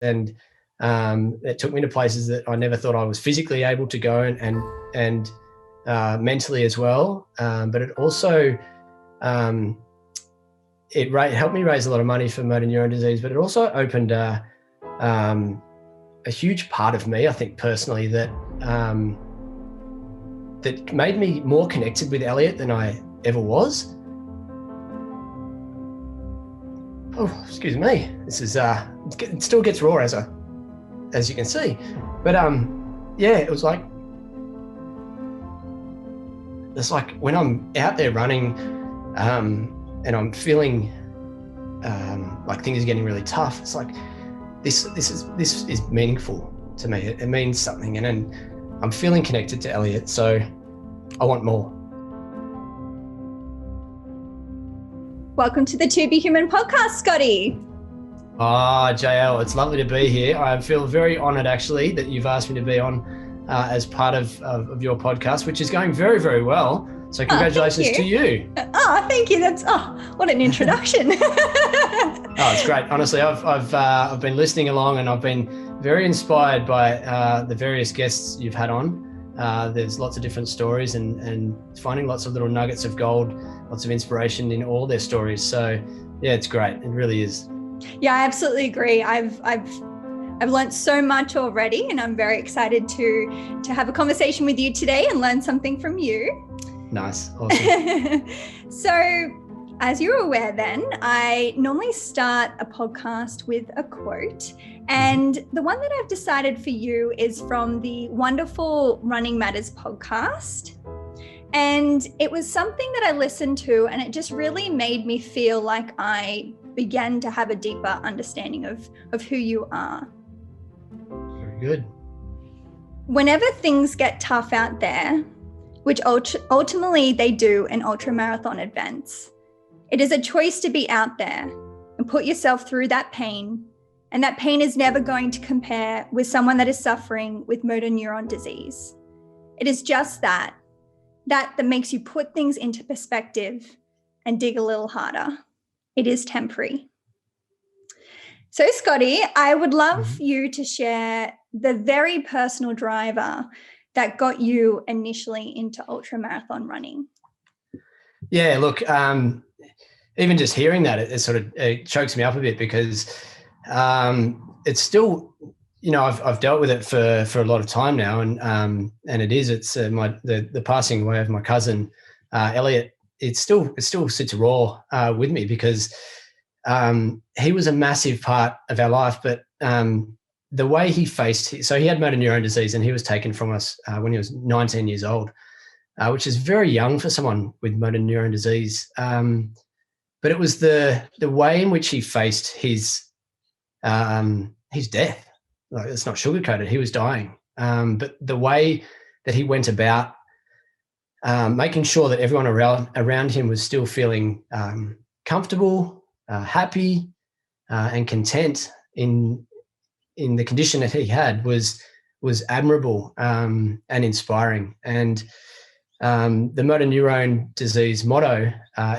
and it took me to places that I never thought I was physically able to go, and mentally as well. But it also helped me raise a lot of money for motor neuron disease, but it also opened a huge part of me, I think personally, that that made me more connected with Elliot than I ever was. Oh, excuse me. This is it still gets raw as you can see, but yeah, it was like, it's like when I'm out there running and I'm feeling like things are getting really tough, it's like this is meaningful to me. It means something, and then I'm feeling connected to Elliot, so I want more. Welcome to the To Be Human podcast, Scotty. JL, it's lovely to be here. I feel very honoured, actually, that you've asked me to be on as part of your podcast, which is going very, very well. So congratulations to you. Thank you. What an introduction. It's great. Honestly, I've been listening along, and I've been very inspired by the various guests you've had on. There's lots of different stories, and finding lots of little nuggets of gold, lots of inspiration in all their stories. So yeah, it's great. It really is. Yeah, I absolutely agree. I've learned so much already, and I'm very excited to have a conversation with you today and learn something from you. Nice. Awesome. So, as you're aware then, I normally start a podcast with a quote, and the one that I've decided for you is from the wonderful Running Matters podcast. And it was something that I listened to, and it just really made me feel like I began to have a deeper understanding of who you are. Very good. Whenever things get tough out there, which ultimately they do in ultramarathon events, it is a choice to be out there and put yourself through that pain. And that pain is never going to compare with someone that is suffering with motor neuron disease. It is just that makes you put things into perspective and dig a little harder. It is temporary. So, Scotty, I would love you to share the very personal driver that got you initially into ultramarathon running. Yeah, look, even just hearing that, it chokes me up a bit, because it's still, I've dealt with it for a lot of time now, and it's the passing away of my cousin Elliot. It still sits raw with me, because he was a massive part of our life, but the way he faced, so he had motor neuron disease, and he was taken from us when he was 19 years old, which is very young for someone with motor neuron disease. But it was the way in which he faced his death. Like, it's not sugarcoated. He was dying. But the way that he went about making sure that everyone around him was still feeling comfortable, happy, and content in the condition that he had was admirable and inspiring. And the motor neuron disease motto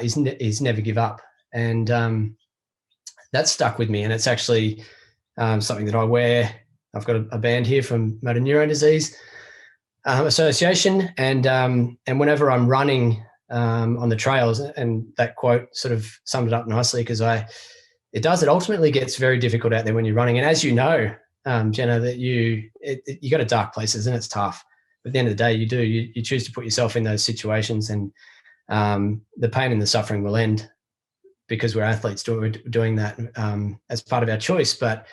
is never give up, and that stuck with me. And it's actually something that I wear. I've got a band here from Motor Neuron Disease Association, and whenever I'm running on the trails, and that quote sort of summed it up nicely, because it ultimately gets very difficult out there when you're running. And as you know, Jenna, that you go to dark places and it's tough. But at the end of the day, you choose to put yourself in those situations, and the pain and the suffering will end, because we're athletes doing that as part of our choice. But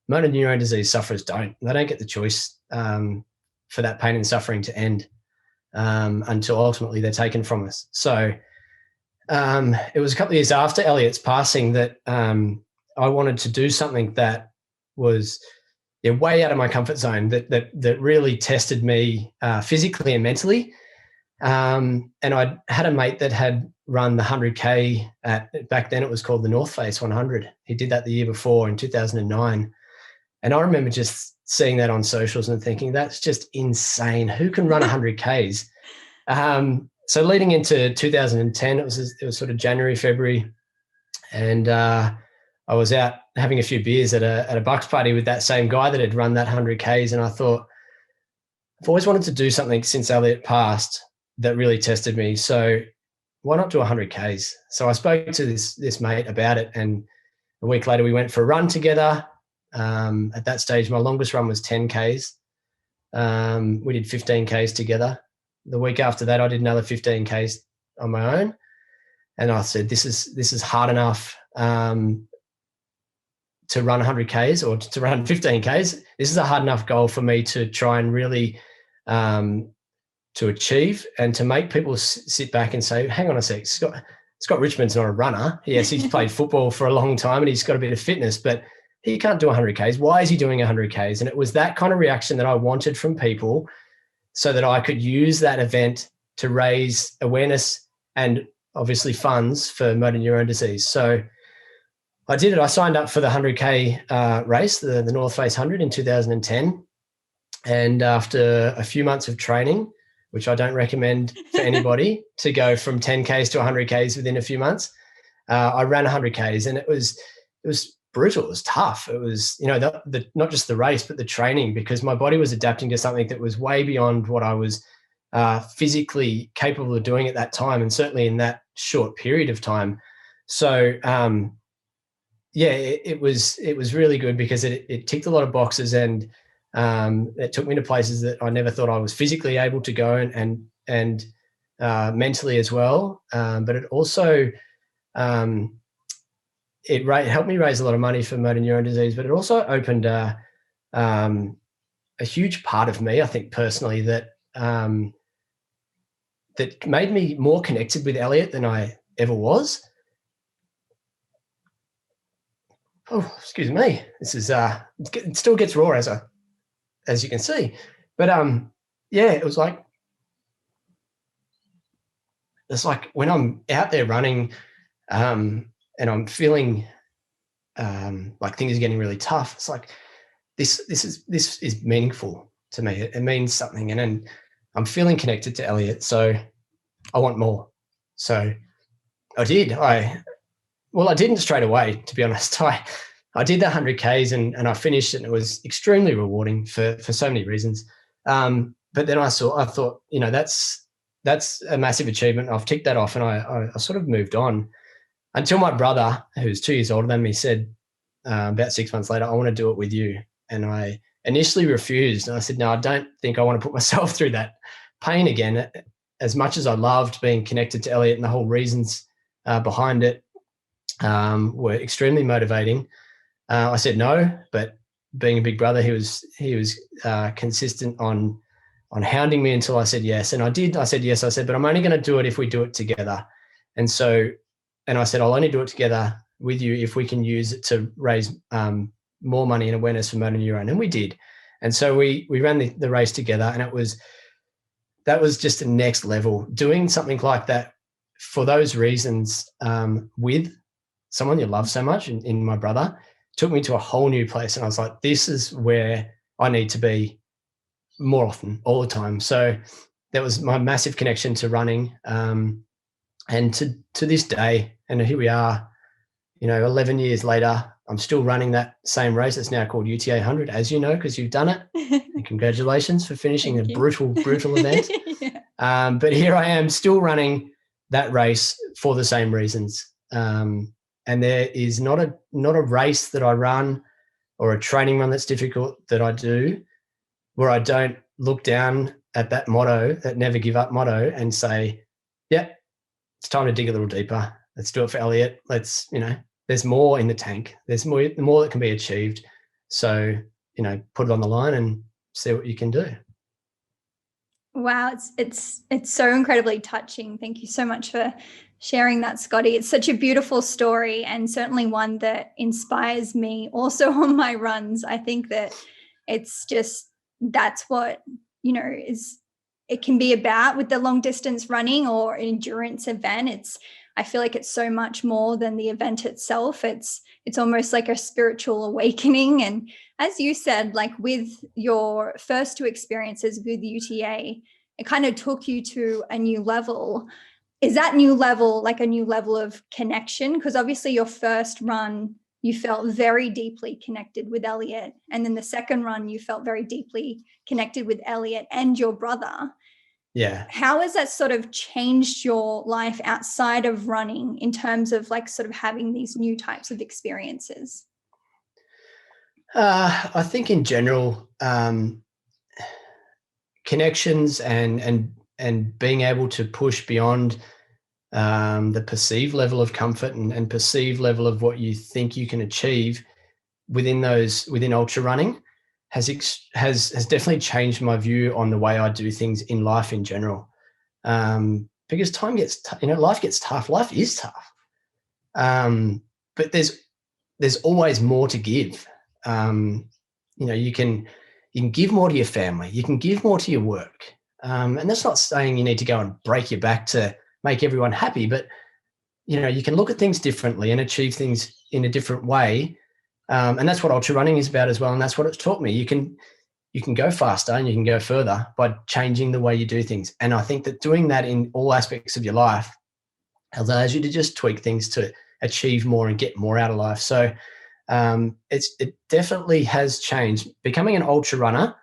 motor neuron disease sufferers don't. They don't get the choice for that pain and suffering to end until ultimately they're taken from us. So it was a couple of years after Elliot's passing that I wanted to do something that was way out of my comfort zone, that really tested me physically and mentally. And I had a mate that had run the 100K back then it was called the Northface 100. He did that the year before in 2009. And I remember just seeing that on socials and thinking, that's just insane. Who can run 100Ks? So leading into 2010, it was sort of January, February, and I was out having a few beers at a bucks party with that same guy that had run that 100Ks. And I thought, I've always wanted to do something since Elliot passed that really tested me. So why not do 100Ks? So I spoke to this mate about it, and a week later we went for a run together. At that stage, my longest run was 10Ks. We did 15Ks together. The week after that, I did another 15Ks on my own. And I said, this is hard enough to run 100Ks or to run 15Ks. This is a hard enough goal for me to try and really to achieve, and to make people sit back and say, hang on a sec, Scott Richmond's not a runner. Yes, he's played football for a long time and he's got a bit of fitness, but he can't do 100Ks. Why is he doing 100Ks? And it was that kind of reaction that I wanted from people, so that I could use that event to raise awareness and obviously funds for motor neuron disease. So I did it. I signed up for the 100K race, the Northface 100 in 2010. And after a few months of training, which I don't recommend for anybody to go from 10Ks to 100Ks within a few months, I ran 100Ks, and it was brutal. It was tough. It was, the not just the race, but the training, because my body was adapting to something that was way beyond what I was physically capable of doing at that time, and certainly in that short period of time. So, it was really good because it ticked a lot of boxes, and it took me to places that I never thought I was physically able to go, and mentally as well. But it also it helped me raise a lot of money for motor neuron disease. But it also opened a huge part of me, I think personally, that that made me more connected with Elliot than I ever was. Oh, excuse me. This is it still gets raw as you can see, but it was like, it's like when I'm out there running, and I'm feeling like things are getting really tough. It's like this is meaningful to me. It means something, and then I'm feeling connected to Elliot, so I want more. So I did. I didn't straight away, to be honest. I did the 100Ks and I finished it, and it was extremely rewarding for so many reasons. But then I thought, that's a massive achievement. I've ticked that off, and I sort of moved on until my brother, who's 2 years older than me, said about 6 months later, I want to do it with you. And I initially refused. And I said, no, I don't think I want to put myself through that pain again. As much as I loved being connected to Elliot, and the whole reasons behind it were extremely motivating, I said no. But being a big brother, he was consistent on hounding me until I said yes. And I did. I said yes. I said, but I'm only going to do it if we do it together. And I said, I'll only do it together with you if we can use it to raise more money and awareness for motor neuron. And we did. And so we ran the race together, and that was just the next level. Doing something like that for those reasons with someone you love so much, in my brother, took me to a whole new place. And I was like, this is where I need to be more often, all the time. So that was my massive connection to running. And to this day, and here we are, 11 years later, I'm still running that same race. It's now called UTA 100, as you know, because you've done it. And congratulations for finishing brutal event. Yeah. But here I am still running that race for the same reasons. And there is not a race that I run or a training run that's difficult that I do where I don't look down at that motto, that never give up motto, and say, yeah, it's time to dig a little deeper. Let's do it for Elliot. Let's, there's more in the tank. There's more that can be achieved. So, put it on the line and see what you can do. Wow, it's so incredibly touching. Thank you so much for sharing that, Scotty. It's such a beautiful story, and certainly one that inspires me also on my runs. I think that it's just, that's what, it can be about with the long distance running or endurance event. I feel like it's so much more than the event itself. It's almost like a spiritual awakening. And as you said, like with your first two experiences with UTA, it kind of took you to a new level. Is that new level like a new level of connection? Because obviously your first run, you felt very deeply connected with Elliot. And then the second run, you felt very deeply connected with Elliot and your brother. Yeah. How has that sort of changed your life outside of running in terms of like sort of having these new types of experiences? I think in general, connections and being able to push beyond the perceived level of comfort and perceived level of what you think you can achieve within ultra running has definitely changed my view on the way I do things in life in general. Because time gets, life gets tough. Life is tough. But there's always more to give. You can give more to your family. You can give more to your work. And that's not saying you need to go and break your back to make everyone happy, but you can look at things differently and achieve things in a different way. And that's what ultra running is about as well. And that's what it's taught me. You can go faster and you can go further by changing the way you do things. And I think that doing that in all aspects of your life allows you to just tweak things to achieve more and get more out of life. So it definitely has changed. Becoming an ultra runner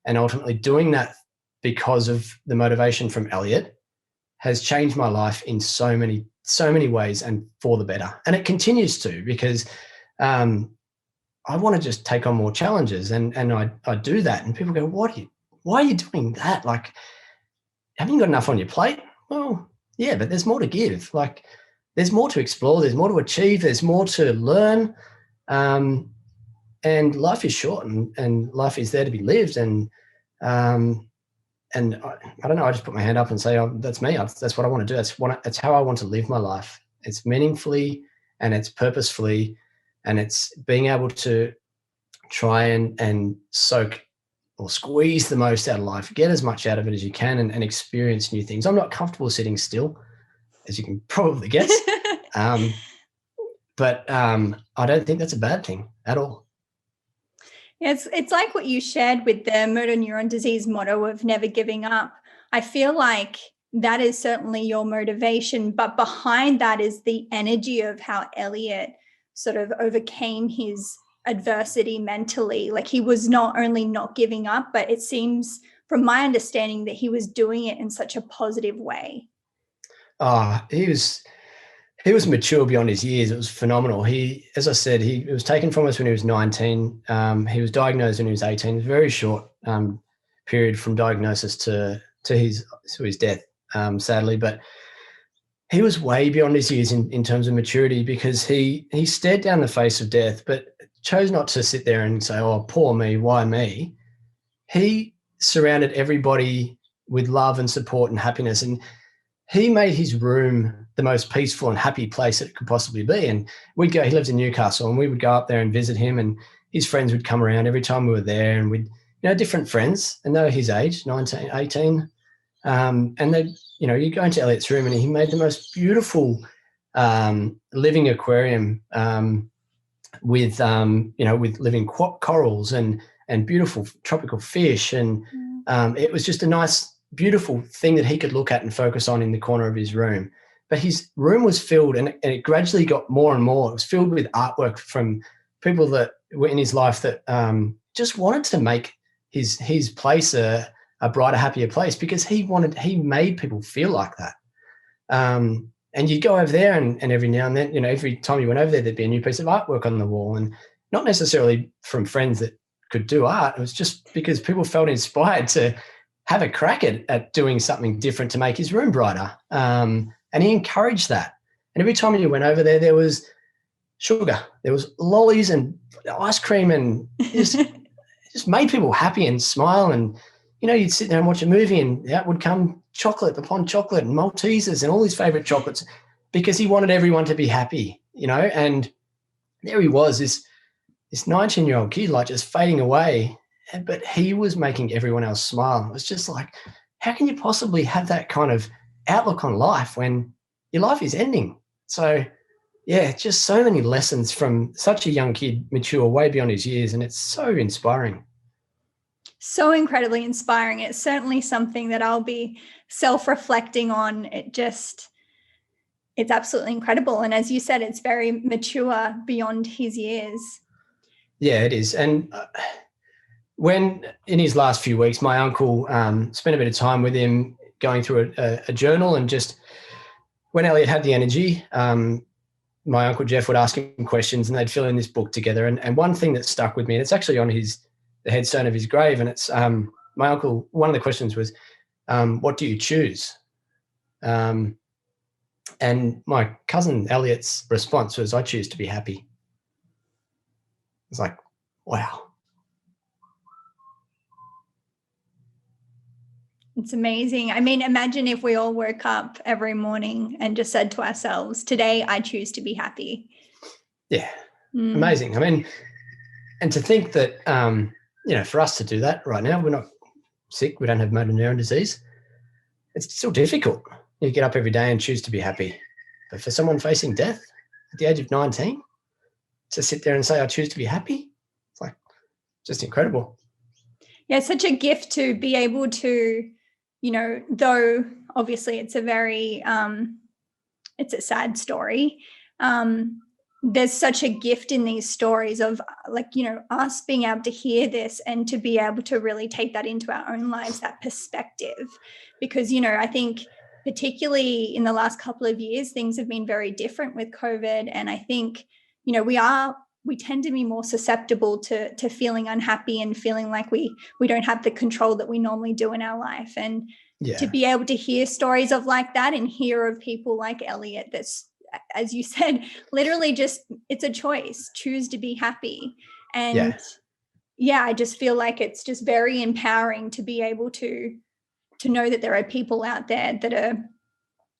and ultimately doing that because of the motivation from Elliot has changed my life in so many ways and for the better. And it continues to, because I want to just take on more challenges and I do that. And people go, why are you doing that? Like, haven't you got enough on your plate? Well, yeah, but there's more to give. Like, there's more to explore. There's more to achieve. There's more to learn. And life is short and life is there to be lived. And I don't know, I just put my hand up and say, oh, that's me. That's what I want to do. That's how I want to live my life. It's meaningfully and it's purposefully, and it's being able to try and soak or squeeze the most out of life, get as much out of it as you can and experience new things. I'm not comfortable sitting still, as you can probably guess. But I don't think that's a bad thing at all. It's like what you shared with the Motor Neuron Disease motto of never giving up. I feel like that is certainly your motivation, but behind that is the energy of how Elliot sort of overcame his adversity mentally. Like, he was not only not giving up, but it seems from my understanding that he was doing it in such a positive way. He was mature beyond his years. It was phenomenal. As I said, it was taken from us when he was 19. He was diagnosed when he was 18. It was a very short period from diagnosis to his death, sadly. But he was way beyond his years in terms of maturity, because he stared down the face of death, but chose not to sit there and say, oh, poor me, why me? He surrounded everybody with love and support and happiness. And he made his room the most peaceful and happy place it could possibly be. And he lives in Newcastle, and we would go up there and visit him, and his friends would come around every time we were there, and we'd, different friends, and they were his age, 19, 18. And they, you go into Elliot's room, and he made the most beautiful living aquarium with living corals and beautiful tropical fish. And it was just a nice, beautiful thing that he could look at and focus on in the corner of his room. But his room was filled, and it gradually got more and more. It was filled with artwork from people that were in his life that just wanted to make his place a brighter, happier place, because he made people feel like that. And you'd go over there, and every now and then, every time you went over there, there'd be a new piece of artwork on the wall, and not necessarily from friends that could do art. It was just because people felt inspired to have a crack at doing something different to make his room brighter. And he encouraged that. And every time you went over there, there was sugar, there was lollies and ice cream, and just made people happy and smile. And, you'd sit there and watch a movie, and out would come chocolate upon chocolate and Maltesers and all his favorite chocolates, because he wanted everyone to be happy, and there he was, this 19-year-old kid, like, just fading away. But he was making everyone else smile. It was just like, how can you possibly have that kind of outlook on life when your life is ending? So, yeah, just so many lessons from such a young kid, mature way beyond his years, and it's so inspiring. So incredibly inspiring. It's certainly something that I'll be self-reflecting on. It's absolutely incredible. And as you said, it's very mature beyond his years. Yeah, it is. And when in his last few weeks, my uncle spent a bit of time with him going through a journal, and just when Elliot had the energy, my Uncle Jeff would ask him questions and they'd fill in this book together. And one thing that stuck with me, and it's actually on the headstone of his grave, and it's my uncle, one of the questions was, what do you choose? And my cousin Elliot's response was, I choose to be happy. It's like, wow. It's amazing. I mean, imagine if we all woke up every morning and just said to ourselves, today I choose to be happy. Yeah. Amazing. I mean, and to think that, for us to do that right now, we're not sick, we don't have motor neuron disease. It's still difficult. You get up every day and choose to be happy. But for someone facing death at the age of 19, to sit there and say, I choose to be happy, it's like just incredible. Yeah, it's such a gift to be able to, though obviously it's a very, it's a sad story. There's such a gift in these stories of us being able to hear this and to be able to really take that into our own lives, that perspective, because, I think particularly in the last couple of years, things have been very different with COVID. And I think, we tend to be more susceptible to feeling unhappy and feeling like we don't have the control that we normally do in our life. And to be able to hear stories of like that and hear of people like Elliot, that's, as you said, literally just, it's a choice, choose to be happy. And I just feel like it's just very empowering to be able to know that there are people out there that are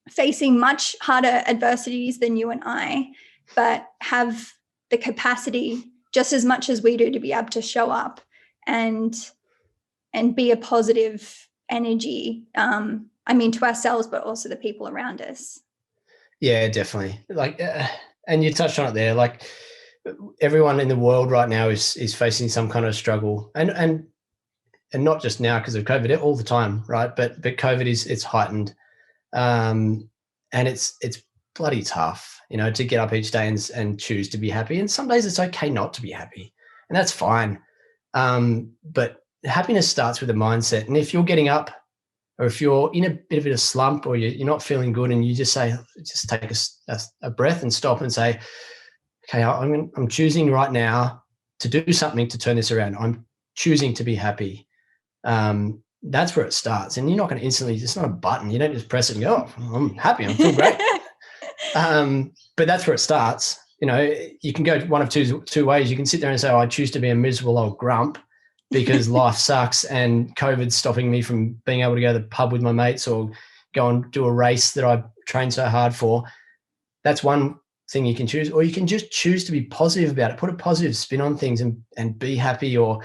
facing much harder adversities than you and I, but have the capacity just as much as we do to be able to show up and be a positive energy, to ourselves, but also the people around us. Yeah, definitely. And you touched on it there, like everyone in the world right now is facing some kind of struggle, and not just now because of COVID, all the time, right? But COVID it's heightened, and it's bloody tough, to get up each day and choose to be happy. And some days it's okay not to be happy, and that's fine. But happiness starts with a mindset. And if you're getting up, or if you're in a bit of a slump, or you're not feeling good, and you just take a breath and stop and say, okay, I'm choosing right now to do something to turn this around. I'm choosing to be happy. That's where it starts. And you're not going to instantly, it's not a button. You don't just press it and go, oh, I'm happy, I'm feeling great. But that's where it starts. You can go one of two ways. You can sit there and say, I choose to be a miserable old grump because life sucks and COVID's stopping me from being able to go to the pub with my mates or go and do a race that I trained so hard for. That's one thing you can choose. Or you can just choose to be positive about it, put a positive spin on things and be happy, or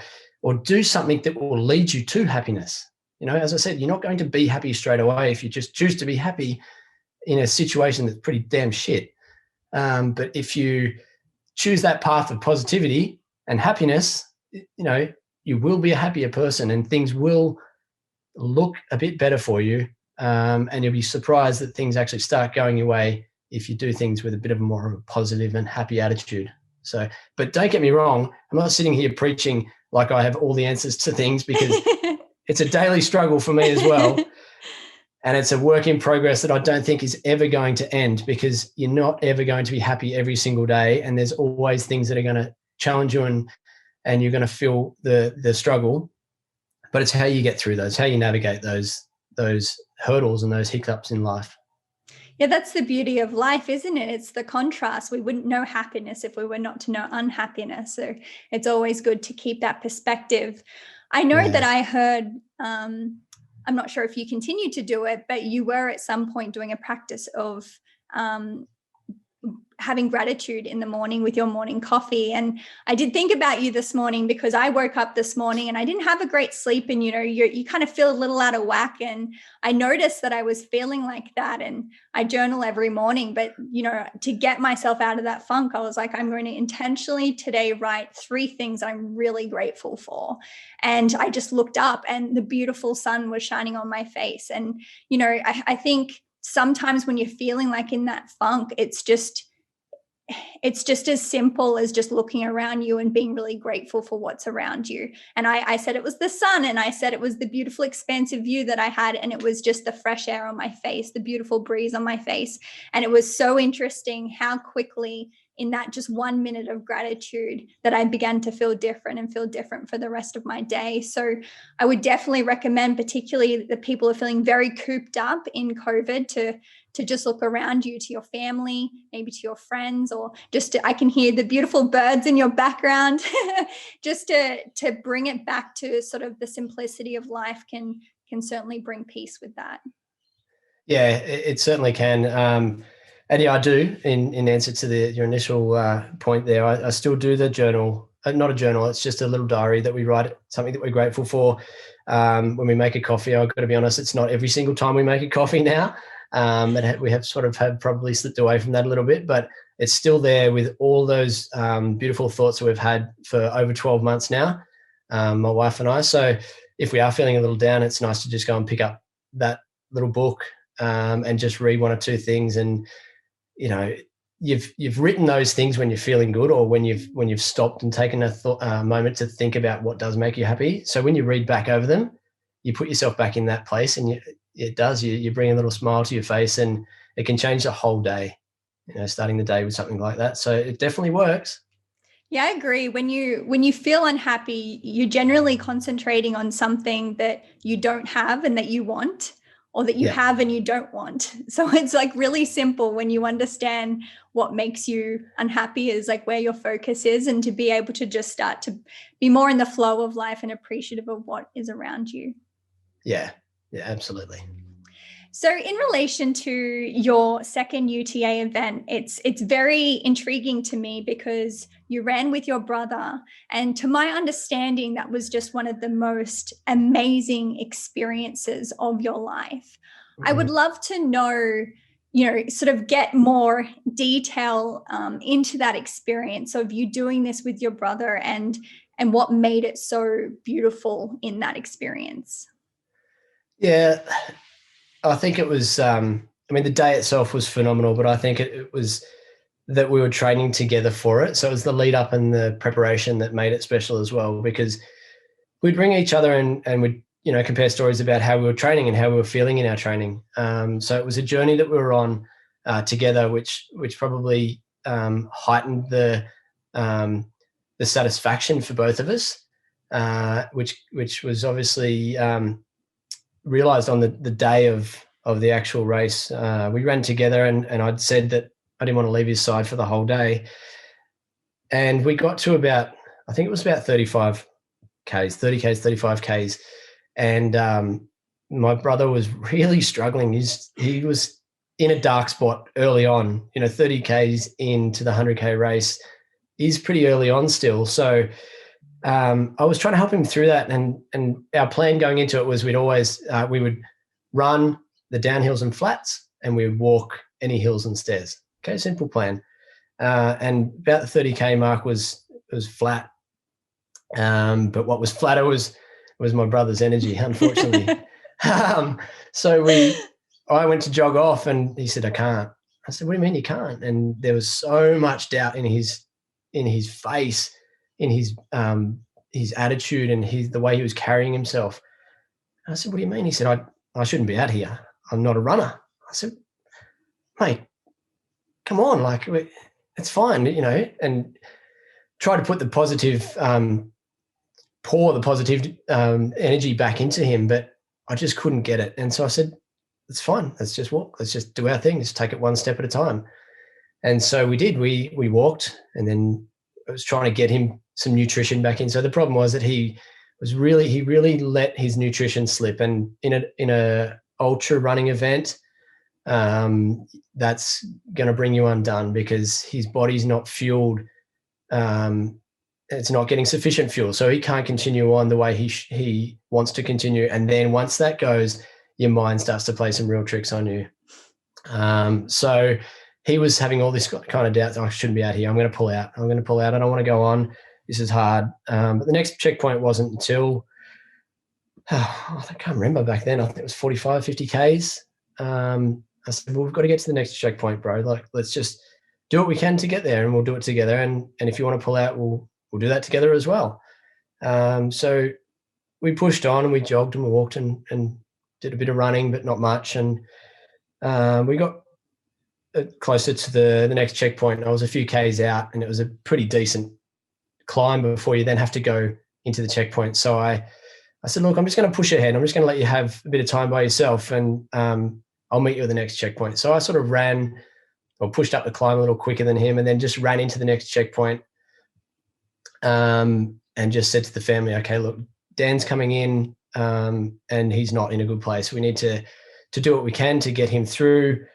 do something that will lead you to happiness. As I said, you're not going to be happy straight away if you just choose to be happy in a situation that's pretty damn shit. But if you choose that path of positivity and happiness, you will be a happier person and things will look a bit better for you. And you'll be surprised that things actually start going your way if you do things with a bit of more of a positive and happy attitude. So, but don't get me wrong, I'm not sitting here preaching like I have all the answers to things, because it's a daily struggle for me as well. And it's a work in progress that I don't think is ever going to end, because you're not ever going to be happy every single day. And there's always things that are going to challenge you and you're going to feel the struggle. But it's how you get through those, how you navigate those hurdles and those hiccups in life. Yeah, that's the beauty of life, isn't it? It's the contrast. We wouldn't know happiness if we were not to know unhappiness. So it's always good to keep that perspective. I know that I heard, I'm not sure if you continue to do it, but you were at some point doing a practice of having gratitude in the morning with your morning coffee. And I did think about you this morning, because I woke up this morning and I didn't have a great sleep, and you kind of feel a little out of whack, and I noticed that I was feeling like that. And I journal every morning, but to get myself out of that funk, I was like, I'm going to intentionally today write 3 things I'm really grateful for. And I just looked up and the beautiful sun was shining on my face. And I think sometimes when you're feeling like in that funk, it's just as simple as just looking around you and being really grateful for what's around you. And I said it was the sun, and I said it was the beautiful expansive view that I had, and it was just the fresh air on my face, the beautiful breeze on my face. And it was so interesting how quickly in that just 1 minute of gratitude that I began to feel different for the rest of my day. So I would definitely recommend, particularly the people who are feeling very cooped up in COVID, to just look around you, to your family, maybe to your friends, or just I can hear the beautiful birds in your background. Just to bring it back to sort of the simplicity of life can certainly bring peace with that. Yeah, it certainly can. And yeah, I do. In answer to your initial point there, I still do the journal. Not a journal; it's just a little diary that we write something that we're grateful for. When we make a coffee, I've got to be honest, it's not every single time we make a coffee now. We have sort of probably slipped away from that a little bit, but it's still there with all those beautiful thoughts that we've had for over 12 months now, my wife and I. So if we are feeling a little down, it's nice to just go and pick up that little book and just read one or two things. And you've written those things when you're feeling good, or when you've stopped and taken a moment to think about what does make you happy. So when you read back over them, you put yourself back in that place, and it does. You bring a little smile to your face, and it can change the whole day. Starting the day with something like that. So it definitely works. Yeah, I agree. When you feel unhappy, you're generally concentrating on something that you don't have and that you want, or that you have and you don't want. So it's like really simple when you understand what makes you unhappy is like where your focus is, and to be able to just start to be more in the flow of life and appreciative of what is around you. Yeah, absolutely. So in relation to your second UTA event, it's very intriguing to me because you ran with your brother. And to my understanding, that was just one of the most amazing experiences of your life. Mm-hmm. I would love to know, sort of get more detail into that experience of you doing this with your brother, and what made it so beautiful in that experience. Yeah. I think it was, the day itself was phenomenal, but I think it was that we were training together for it. So it was the lead up and the preparation that made it special as well, because we'd bring each other and we'd, compare stories about how we were training and how we were feeling in our training. So it was a journey that we were on together, which probably heightened the satisfaction for both of us, which was obviously realized on the day of the actual race. We ran together, and I'd said that I didn't want to leave his side for the whole day. And we got to about 35 Ks, 30 Ks, 35 Ks. And my brother was really struggling. He was in a dark spot early on, 30 Ks into the 100K race is pretty early on still. So I was trying to help him through that, and our plan going into it was we would run the downhills and flats, and we would walk any hills and stairs. Okay, simple plan. And about the 30K mark was flat, but what was flatter was my brother's energy, unfortunately. So I went to jog off, and he said, "I can't." I said, "What do you mean you can't?" And there was so much doubt in his face, in his attitude, and the way he was carrying himself. I said, "What do you mean?" He said, I shouldn't be out here. I'm not a runner. I said, "Mate, come on, like it's fine, and try to put the positive, pour the positive energy back into him." But I just couldn't get it. And so I said, "It's fine. Let's just walk. Let's just do our thing. Let's take it one step at a time." And so we did. We walked, and then I was trying to get him some nutrition back in. So the problem was that he really let his nutrition slip. And in a ultra running event, that's going to bring you undone, because his body's not fueled. It's not getting sufficient fuel, so he can't continue on the way he wants to continue. And then once that goes, your mind starts to play some real tricks on you. So he was having all this kind of doubts. I shouldn't be out here. I'm going to pull out. I don't want to go on. This is hard. But the next checkpoint wasn't until, I can't remember back then. I think it was 45, 50 Ks. I said, well, we've got to get to the next checkpoint, bro. Like, let's just do what we can to get there, and we'll do it together. And if you want to pull out, we'll do that together as well. So we pushed on and we jogged and we walked and did a bit of running, but not much. And we got closer to the next checkpoint. I was a few Ks out, and it was a pretty decent climb before you then have to go into the checkpoint. So I said, look, I'm just going to push ahead. I'm just going to let you have a bit of time by yourself, and I'll meet you at the next checkpoint. So I sort of ran or pushed up the climb a little quicker than him, and then just ran into the next checkpoint, and just said to the family, okay, look, Dan's coming in, and he's not in a good place. We need to do what we can to get him through,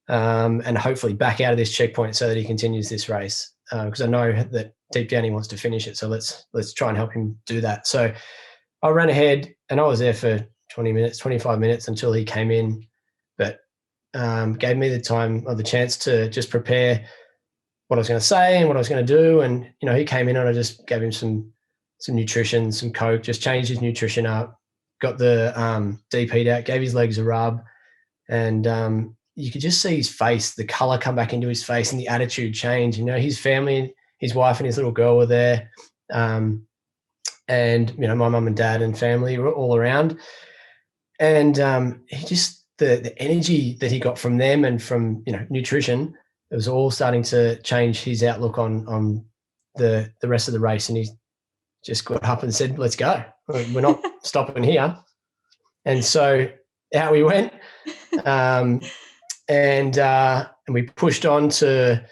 and hopefully back out of this checkpoint so that he continues this race. Because I know that deep down he wants to finish it. So let's try and help him do that. So I ran ahead, and I was there for 20 minutes, 25 minutes until he came in, but gave me the time or the chance to just prepare what I was going to say and what I was going to do. And, he came in and I just gave him some nutrition, some Coke, just changed his nutrition up, got the deep heat out, gave his legs a rub, and you could just see his face, the color come back into his face and the attitude change. His family, his wife and his little girl were there. And, my mum and dad and family were all around. And he just, the energy that he got from them and from, nutrition, it was all starting to change his outlook on the rest of the race. And he just got up and said, let's go. We're not stopping here. And so out we went. And we pushed on to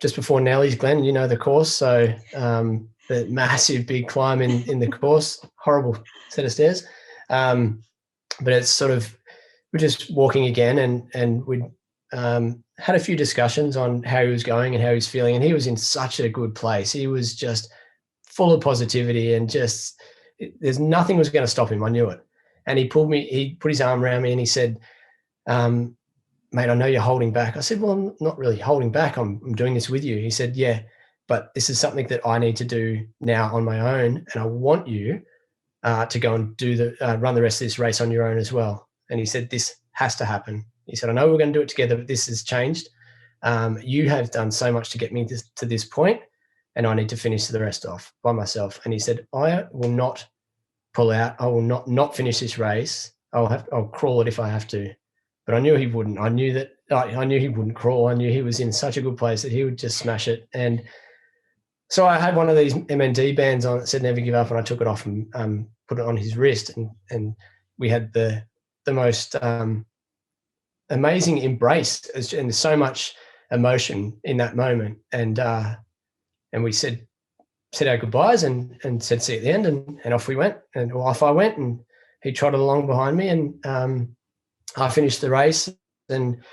just before Nellie's Glen, the course. So the massive big climb in the course, horrible set of stairs. But it's sort of, we're just walking again, and we'd had a few discussions on how he was going and how he was feeling. And he was in such a good place. He was just full of positivity, and just, there's nothing was going to stop him. I knew it. And he put his arm around me and he said, mate, I know you're holding back. I said, well, I'm not really holding back. I'm doing this with you. He said, yeah, but this is something that I need to do now on my own. And I want you to go and run the rest of this race on your own as well. And he said, this has to happen. He said, I know we're going to do it together, but this has changed. You have done so much to get me to this point, and I need to finish the rest off by myself. And he said, I will not pull out. I will not finish this race. I'll crawl it if I have to. But I knew he wouldn't. I knew he wouldn't crawl. I knew he was in such a good place that he would just smash it. And so I had one of these MND bands on that said never give up, and I took it off and put it on his wrist, and we had the most amazing embrace, and so much emotion in that moment. And we said our goodbyes and said see you at the end, and off we went, and off I went, and he trotted along behind me, and I finished the race and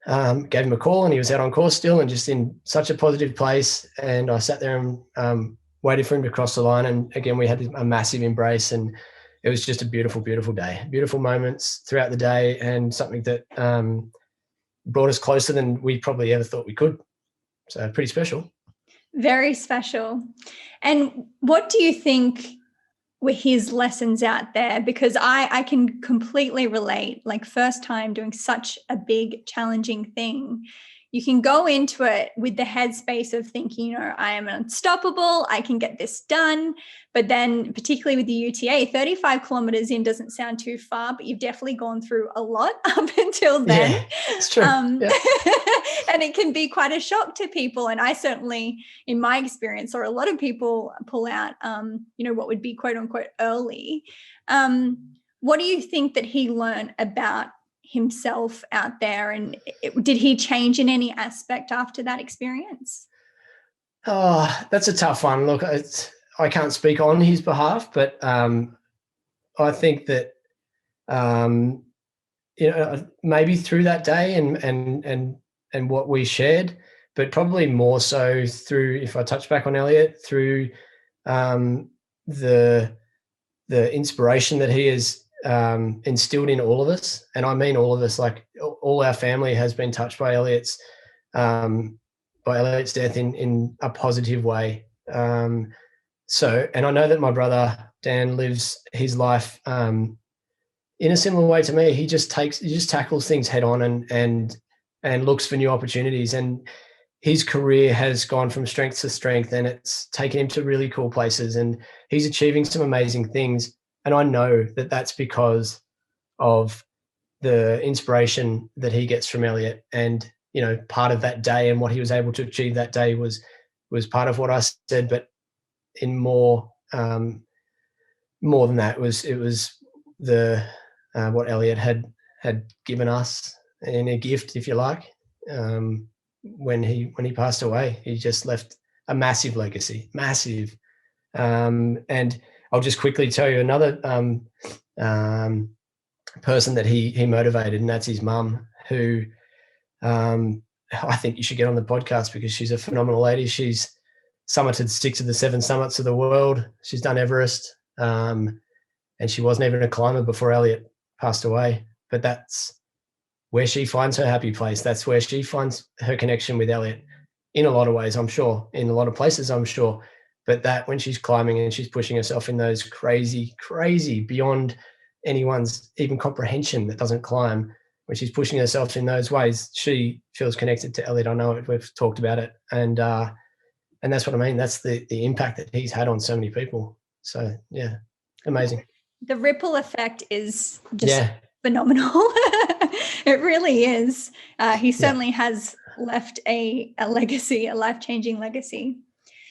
gave him a call, and he was out on course still and just in such a positive place. And I sat there and waited for him to cross the line. And again, we had a massive embrace, and it was just a beautiful, beautiful day, beautiful moments throughout the day, and something that brought us closer than we probably ever thought we could. So pretty special. Very special. And what do you think were his lessons out there? Because I can completely relate, like first time doing such a big, challenging thing. You can go into it with the headspace of thinking, I am unstoppable, I can get this done. But then particularly with the UTA, 35 kilometers in doesn't sound too far, but you've definitely gone through a lot up until then. Yeah, it's true. Yeah. And it can be quite a shock to people. And I certainly, in my experience, saw a lot of people pull out, what would be quote unquote early. What do you think that he learned about himself out there, and did he change in any aspect after that experience? Oh, that's a tough one. Look, I can't speak on his behalf, but I think that maybe through that day and what we shared, but probably more so through, if I touch back on Elliot, through the inspiration that he has instilled in all of us. And I mean all of us, like all our family has been touched by Elliot's death in a positive way. So, and I know that my brother Dan lives his life in a similar way to me, he just tackles things head on and looks for new opportunities. And his career has gone from strength to strength, and it's taken him to really cool places, and he's achieving some amazing things. And I know that that's because of the inspiration that he gets from Elliot. And, you know, part of that day and what he was able to achieve that day was part of what I said, but in more than that, it was the what Elliot had given us in a gift, if you like. When he passed away, he just left a massive legacy, massive. And I'll just quickly tell you another person that he motivated, and that's his mum, who I think you should get on the podcast because she's a phenomenal lady. She's summited 6 of the 7 summits of the world. She's done Everest, and she wasn't even a climber before Elliot passed away. But that's where she finds her happy place. That's where she finds her connection with Elliot in a lot of ways, I'm sure, in a lot of places, I'm sure. But that when she's climbing and she's pushing herself in those crazy, beyond anyone's even comprehension that doesn't climb, when she's pushing herself in those ways, she feels connected to Elliot. I know it, we've talked about it. And that's what I mean. That's the impact that he's had on so many people. So, yeah, amazing. The ripple effect is just phenomenal. It really is. He certainly has left a legacy, a life-changing legacy.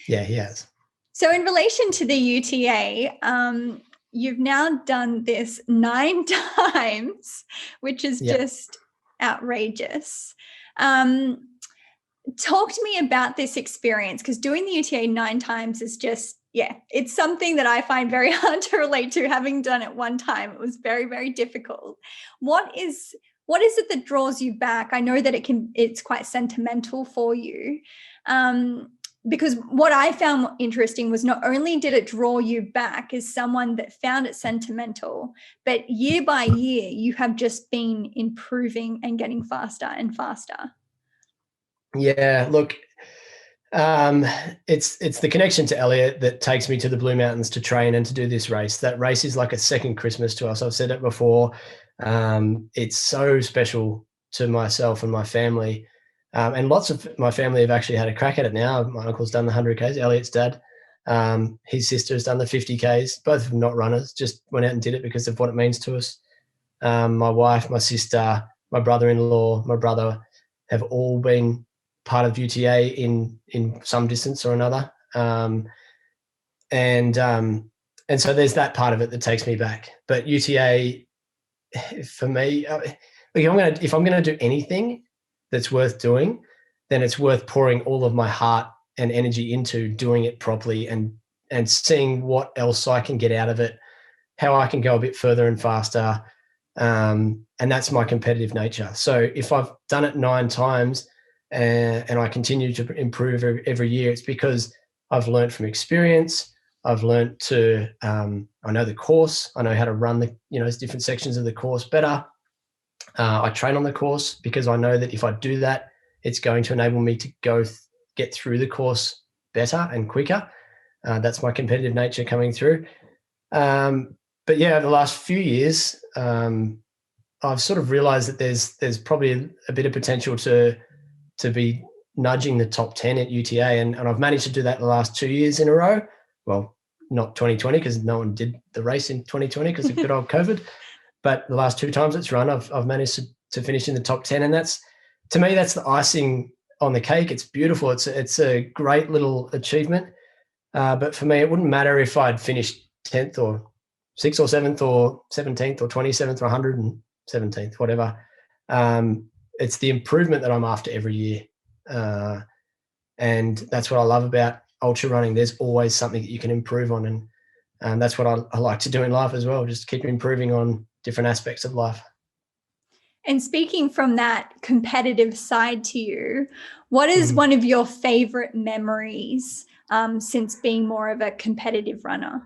Yeah, he has. So in relation to the UTA, you've now done this 9 times, which is just outrageous. Talk to me about this experience, because doing the UTA 9 times is just, it's something that I find very hard to relate to. Having done it 1 time, it was very, very difficult. What is it that draws you back? I know that it's quite sentimental for you. Because what I found interesting was not only did it draw you back as someone that found it sentimental, but year by year, you have just been improving and getting faster and faster. Yeah, look, it's the connection to Elliot that takes me to the Blue Mountains to train and to do this race. That race is like a second Christmas to us. I've said it before. It's so special to myself and my family. And lots of my family have actually had a crack at it now. My uncle's done the 100Ks, Elliot's dad. His sister has done the 50Ks. Both of them not runners, just went out and did it because of what it means to us. My wife, my sister, my brother-in-law, my brother have all been part of UTA in some distance or another. And so there's that part of it that takes me back. But UTA, for me, if I'm going to do anything that's worth doing, then it's worth pouring all of my heart and energy into doing it properly and seeing what else I can get out of it, how I can go a bit further and faster. And that's my competitive nature. So if I've done it 9 times and I continue to improve every year, it's because I've learned from experience. I've learned to, I know the course. I know how to run the, different sections of the course better. I train on the course because I know that if I do that, it's going to enable me to get through the course better and quicker. That's my competitive nature coming through. But yeah, over the last few years, I've sort of realized that there's probably a bit of potential to be nudging the top 10 at UTA. And I've managed to do that the last 2 years in a row. Well, not 2020 because no one did the race in 2020 because of good old COVID. But the last 2 times it's run, I've managed to finish in the top 10. And that's, to me, that's the icing on the cake. It's beautiful. It's a great little achievement. But for me, it wouldn't matter if I'd finished 10th or 6th or 7th or 17th or 27th or 117th, whatever. It's the improvement that I'm after every year. And that's what I love about ultra running. There's always something that you can improve on. And that's what I like to do in life as well, just keep improving on different aspects of life. And speaking from that competitive side to you, what is one of your favorite memories since being more of a competitive runner?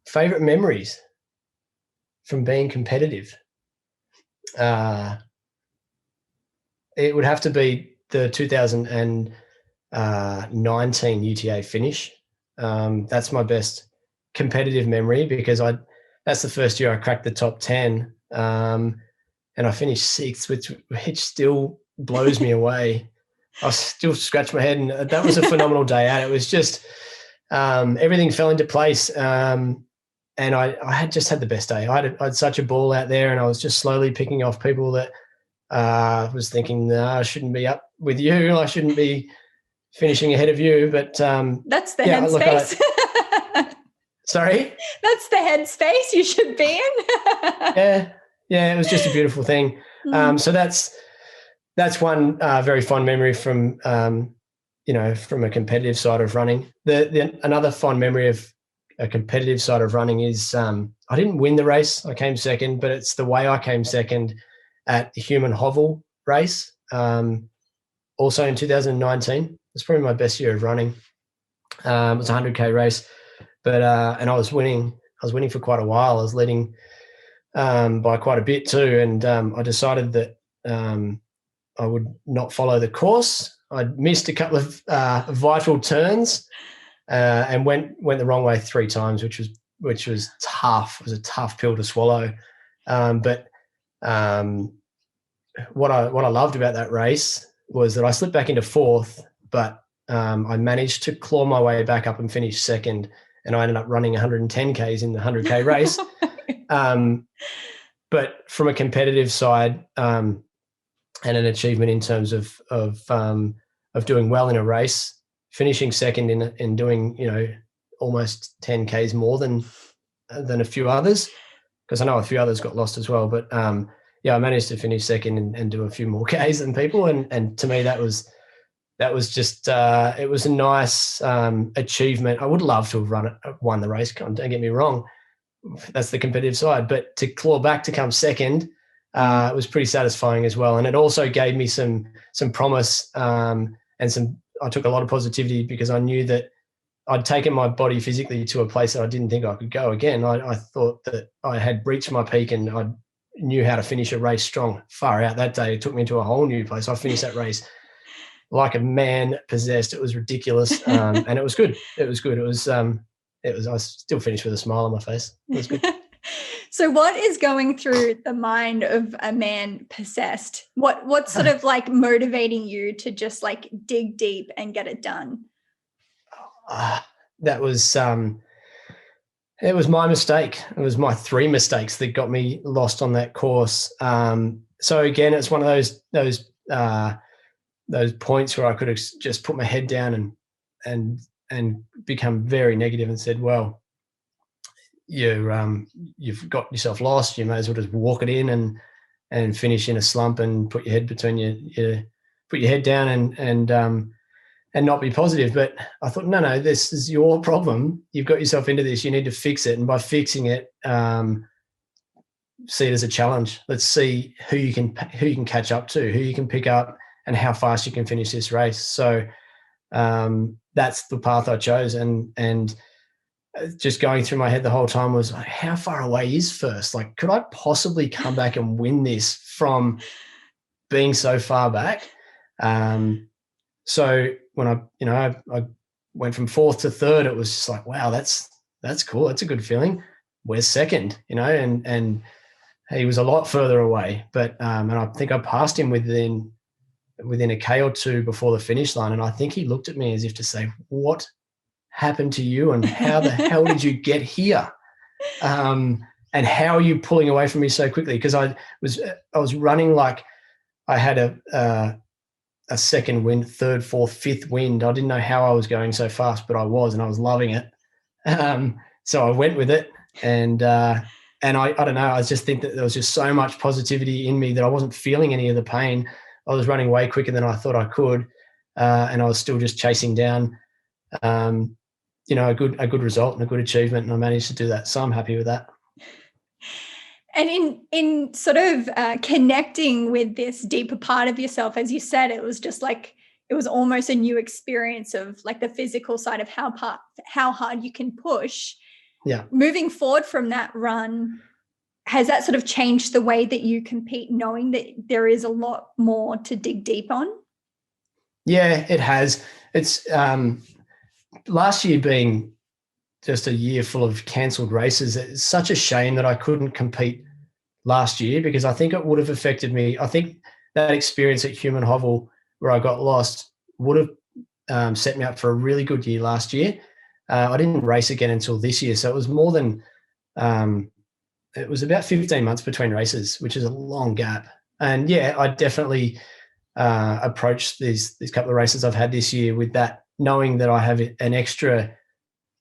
Favorite memories from being competitive? It would have to be the 2019 UTA finish. That's my best competitive memory because that's the first year I cracked the top 10. And I finished 6th, which still blows me away. I still scratch my head, and that was a phenomenal day out. It was just everything fell into place. And I had just had the best day. I had such a ball out there, and I was just slowly picking off people that was thinking, no, I shouldn't be up with you. I shouldn't be finishing ahead of you. But that's the headspace. Sorry? That's the headspace you should be in. Yeah, it was just a beautiful thing. So that's one very fond memory from from a competitive side of running. Another fond memory of a competitive side of running is I didn't win the race. I came second, but it's the way I came second at the Hume and Hovell race, also in 2019. It's probably my best year of running. It was a 100K race, but and I was winning for quite a while. I was leading by quite a bit too, and I decided that I would not follow the course. I'd missed a couple of vital turns and went the wrong way 3 times, which was tough. It was a tough pill to swallow. But what I loved about that race was that I slipped back into 4th, but I managed to claw my way back up and finish second, and I ended up running 110 Ks in the 100K race. But from a competitive side, and an achievement in terms of doing well in a race, finishing second in doing almost 10 Ks more than a few others, because I know a few others got lost as well. But I managed to finish second and do a few more Ks than people, and to me that was just it was a nice achievement. I would love to have won the race. Don't get me wrong, that's the competitive side, but to claw back to come second. It was pretty satisfying as well, and it also gave me some promise and I took a lot of positivity, because I knew that I'd taken my body physically to a place that I didn't think I could go again. I thought that I had reached my peak and I knew how to finish a race strong. Far out that day, it took me to a whole new place. I finished that race like a man possessed. It was ridiculous, and it was good. It was good. It was. I still finished with a smile on my face. It was good. So what is going through the mind of a man possessed? What's sort of like motivating you to just like dig deep and get it done? That was it was my mistake. It was my 3 mistakes that got me lost on that course. So again, it's one of those points where I could have just put my head down and become very negative and said, well, you've got yourself lost. You may as well just walk it in and finish in a slump and put your head between put your head down and not be positive. But I thought, no, this is your problem. You've got yourself into this. You need to fix it. And by fixing it, see it as a challenge. Let's see who you can catch up to, who you can pick up, and how fast you can finish this race. So that's the path I chose. And just going through my head the whole time was like, how far away is first? Like, could I possibly come back and win this from being so far back? So when I went from 4th to 3rd, it was just like, wow, that's cool. That's a good feeling. Where's second? And he was a lot further away, but and I think I passed him within a K or 2 before the finish line, and I think he looked at me as if to say, what happened to you, and how the hell did you get here, and how are you pulling away from me so quickly? Because I was running like I had a second wind, 3rd, 4th, 5th wind. I didn't know how I was going so fast, but I was loving it. So I went with it, and I don't know, I just think that there was just so much positivity in me that I wasn't feeling any of the pain. I was running way quicker than I thought I could, and I was still just chasing down a good result and a good achievement, and I managed to do that. So I'm happy with that. And in sort of connecting with this deeper part of yourself, as you said, it was just like, it was almost a new experience of like the physical side of how hard you can push. Yeah. Moving forward from that run, has that sort of changed the way that you compete, knowing that there is a lot more to dig deep on? Yeah, it has. It's last year being just a year full of cancelled races. It's such a shame that I couldn't compete last year, because I think it would have affected me. I think that experience at Hume and Hovell where I got lost would have set me up for a really good year last year. I didn't race again until this year. So it was more than, it was about 15 months between races, which is a long gap. And yeah, I definitely approached these couple of races I've had this year with that, knowing that I have an extra,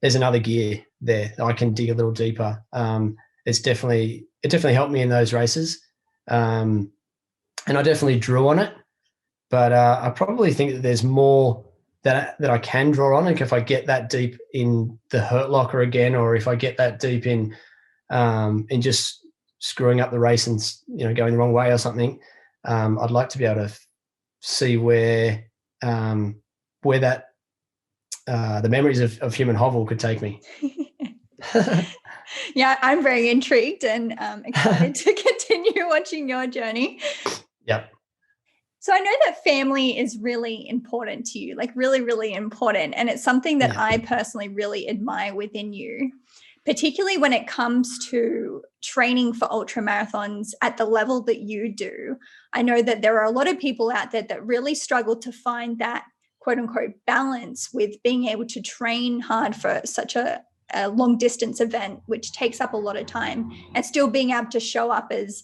there's another gear there. I can dig a little deeper. It definitely helped me in those races. And I definitely drew on it, but I probably think that there's more that I can draw on. Like if I get that deep in the hurt locker again, or if I get that deep in just screwing up the race and, going the wrong way or something, I'd like to be able to see where that the memories of Hume and Hovell could take me. Yeah, I'm very intrigued and excited to continue watching your journey. Yep. So I know that family is really important to you, like really, really important. And it's something that I personally really admire within you, particularly when it comes to training for ultra marathons at the level that you do. I know that there are a lot of people out there that really struggle to find that quote unquote balance with being able to train hard for such a long distance event, which takes up a lot of time, and still being able to show up as,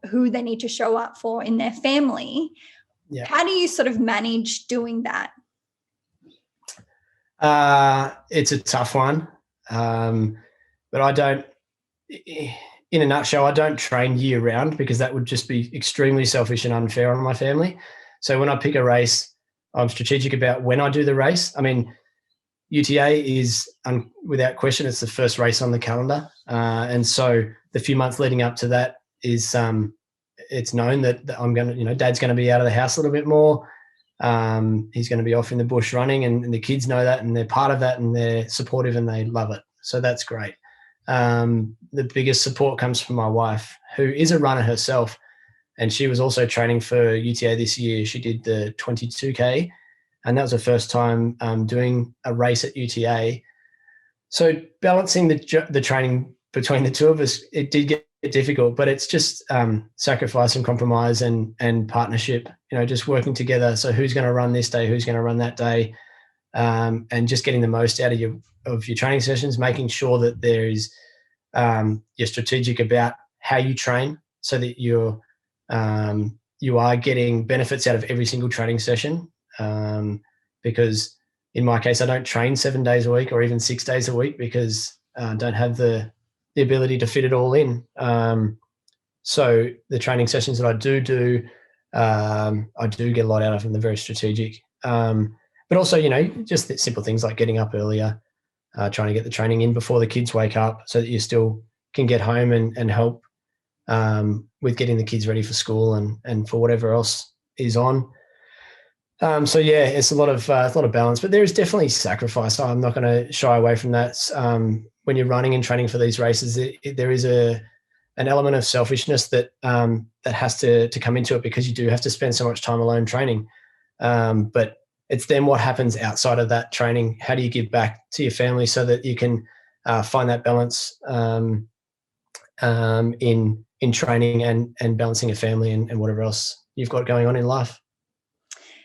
who they need to show up for in their family. Yeah. How do you sort of manage doing that? It's a tough one. But I don't, in a nutshell, I don't train year round, because that would just be extremely selfish and unfair on my family. So when I pick a race, I'm strategic about when I do the race. I mean, UTA is, without question, it's the first race on the calendar. And so the few months leading up to that is, it's known that I'm going to, Dad's going to be out of the house a little bit more. He's going to be off in the bush running, and the kids know that, and they're part of that, and they're supportive and they love it. So that's great. The biggest support comes from my wife, who is a runner herself, and she was also training for UTA this year. She did the 22K, and that was her first time doing a race at UTA. So balancing the training between the two of us, it did get difficult, but it's just sacrifice and compromise and partnership, just working together. So who's going to run this day, who's going to run that day, and just getting the most out of your training sessions, making sure that there is you're strategic about how you train, so that you are getting benefits out of every single training session. Because in my case, I don't train 7 days a week or even 6 days a week, because I don't have the ability to fit it all in. So the training sessions that I do, I do get a lot out of them. They're very strategic. But also, just the simple things like getting up earlier, trying to get the training in before the kids wake up, so that you still can get home and help with getting the kids ready for school and for whatever else is on. So yeah, it's a lot of balance, but there is definitely sacrifice. I'm not going to shy away from that. When you're running and training for these races, there is an element of selfishness that has to come into it, because you do have to spend so much time alone training. But it's then what happens outside of that training. How do you give back to your family so that you can find that balance in training and balancing a family and whatever else you've got going on in life.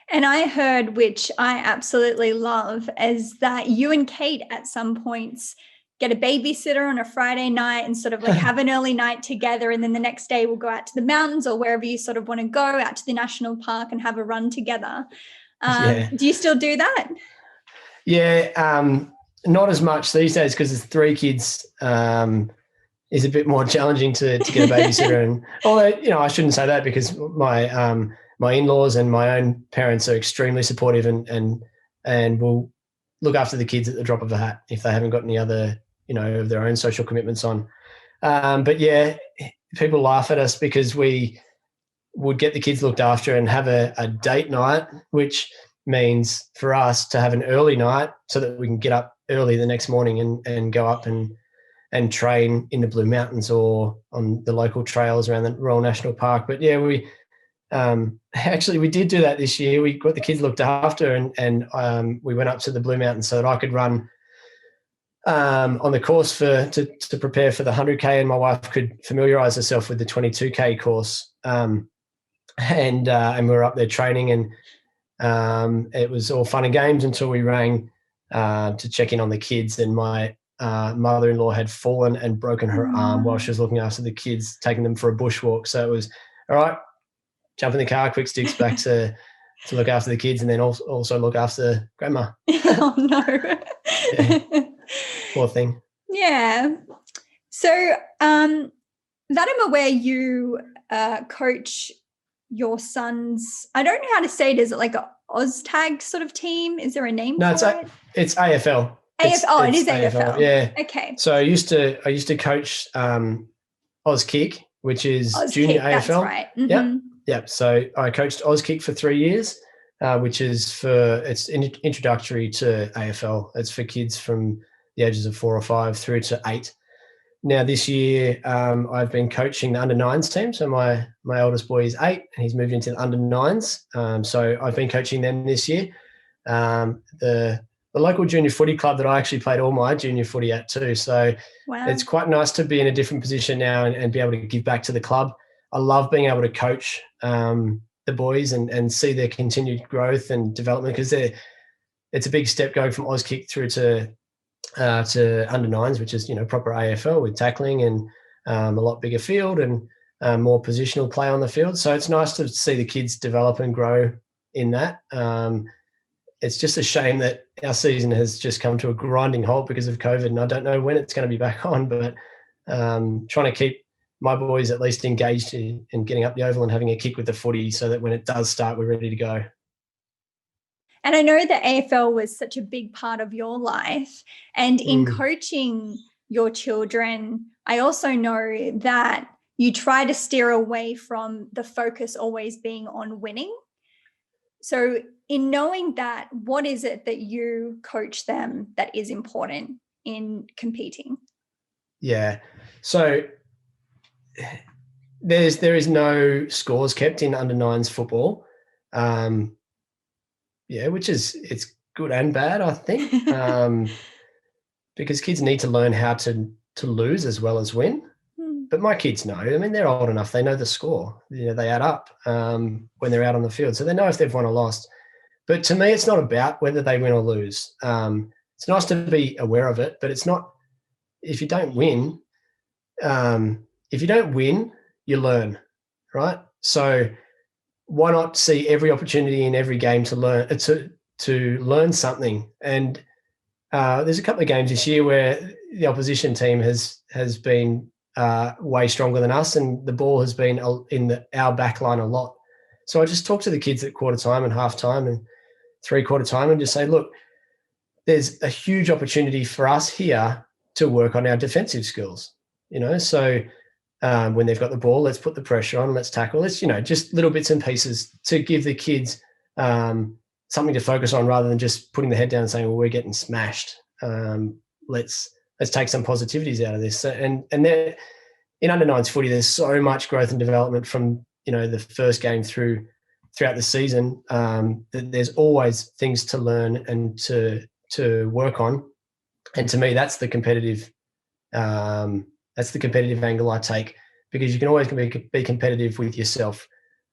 And I heard, which I absolutely love, is that you and Kate at some points get a babysitter on a Friday night and sort of like have an early night together. And then the next day we'll go out to the mountains or wherever you sort of want to go, out to the national park and have a run together. Do you still do that? Yeah, not as much these days, because there's 3 kids. Is a bit more challenging to get a babysitter. And although, I shouldn't say that, because my in-laws and my own parents are extremely supportive and will look after the kids at the drop of a hat if they haven't got any other, of their own social commitments on. But yeah, people laugh at us because we would get the kids looked after and have a date night, which means for us to have an early night so that we can get up early the next morning and go up and train in the Blue Mountains or on the local trails around the Royal National Park. But yeah, we did do that this year. We got the kids looked after and we went up to the Blue Mountains so that I could run on the course to prepare for the 100K, and my wife could familiarise herself with the 22K course. And we were up there training, and it was all fun and games until we rang to check in on the kids, and my mother-in-law had fallen and broken her arm while she was looking after the kids, taking them for a bushwalk. So it was, all right, jump in the car, quick sticks back to look after the kids, and then also look after grandma. Oh, no. Yeah. Poor thing. Yeah. So that I'm aware you coach your son's, I don't know how to say it. Is it like a OzTag sort of team? Is there a name for it? It's AFL. It is AFL. Yeah. Okay. So I used to coach AusKick, which is AusKick, junior AFL. That's right. Mm-hmm. Yep. So I coached AusKick for 3 years, which is it's introductory to AFL. It's for kids from the ages of 4 or 5 through to 8. Now this year, I've been coaching the under-9s team. So my eldest boy is 8, and he's moved into the under-9s. So I've been coaching them this year. The local junior footy club that I actually played all my junior footy at too. So Wow. It's quite nice to be in a different position now and be able to give back to the club. I love being able to coach the boys and see their continued growth and development, because it's a big step going from AusKick through to under-9s, which is, proper AFL with tackling and a lot bigger field and more positional play on the field. So it's nice to see the kids develop and grow in that. It's just a shame that our season has just come to a grinding halt because of COVID, and I don't know when it's going to be back on, but trying to keep my boys at least engaged in getting up the oval and having a kick with the footy so that when it does start, we're ready to go. And I know that AFL was such a big part of your life, and in coaching your children, I also know that you try to steer away from the focus always being on winning. So in knowing that, what is it that you coach them that is important in competing? Yeah. So there is no scores kept in under-9s football. Which it's good and bad, I think, because kids need to learn how to lose as well as win. But my kids know. I mean, they're old enough. They know the score. They add up when they're out on the field. So they know if they've won or lost. But to me, it's not about whether they win or lose. It's nice to be aware of it, but it's not – if you don't win, you learn, right? So why not see every opportunity in every game to learn something? And there's a couple of games this year where the opposition team has been way stronger than us, and the ball has been in our back line a lot. So I just talk to the kids at quarter time and half time and 3/4 time and just say, look, there's a huge opportunity for us here to work on our defensive skills. So when they've got the ball, let's put the pressure on, let's tackle. Let's, just little bits and pieces to give the kids something to focus on rather than just putting the head down and saying, well, we're getting smashed. Let's take some positivities out of this. And there, in under-9s footy, there's so much growth and development from, the first game throughout the season, that there's always things to learn and to work on. And to me, that's the competitive angle I take, because you can always be competitive with yourself.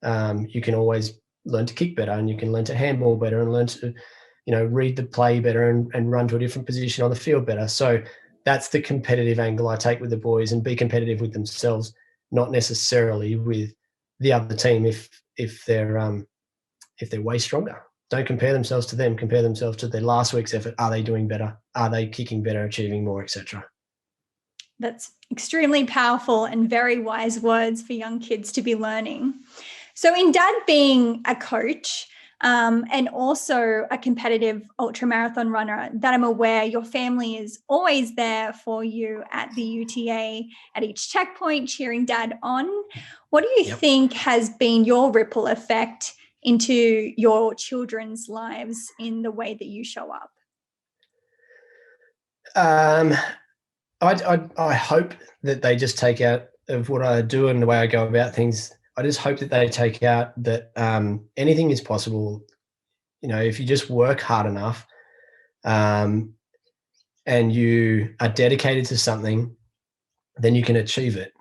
You can always learn to kick better, and you can learn to handball better, and learn to, read the play better and run to a different position on the field better. So that's the competitive angle I take with the boys, and be competitive with themselves, not necessarily with the other team if they're way stronger. Don't compare themselves to them. Compare themselves to their last week's effort. Are they doing better? Are they kicking better, achieving more, etc.? That's extremely powerful and very wise words for young kids to be learning. So in Dad being a coach and also a competitive ultramarathon runner, that I'm aware your family is always there for you at the UTA at each checkpoint, cheering Dad on. What do you think has been your ripple effect into your children's lives in the way that you show up? I hope that they just take out of what I do and the way I go about things. I just hope that they take out that anything is possible. If you just work hard enough, and you are dedicated to something, then you can achieve it.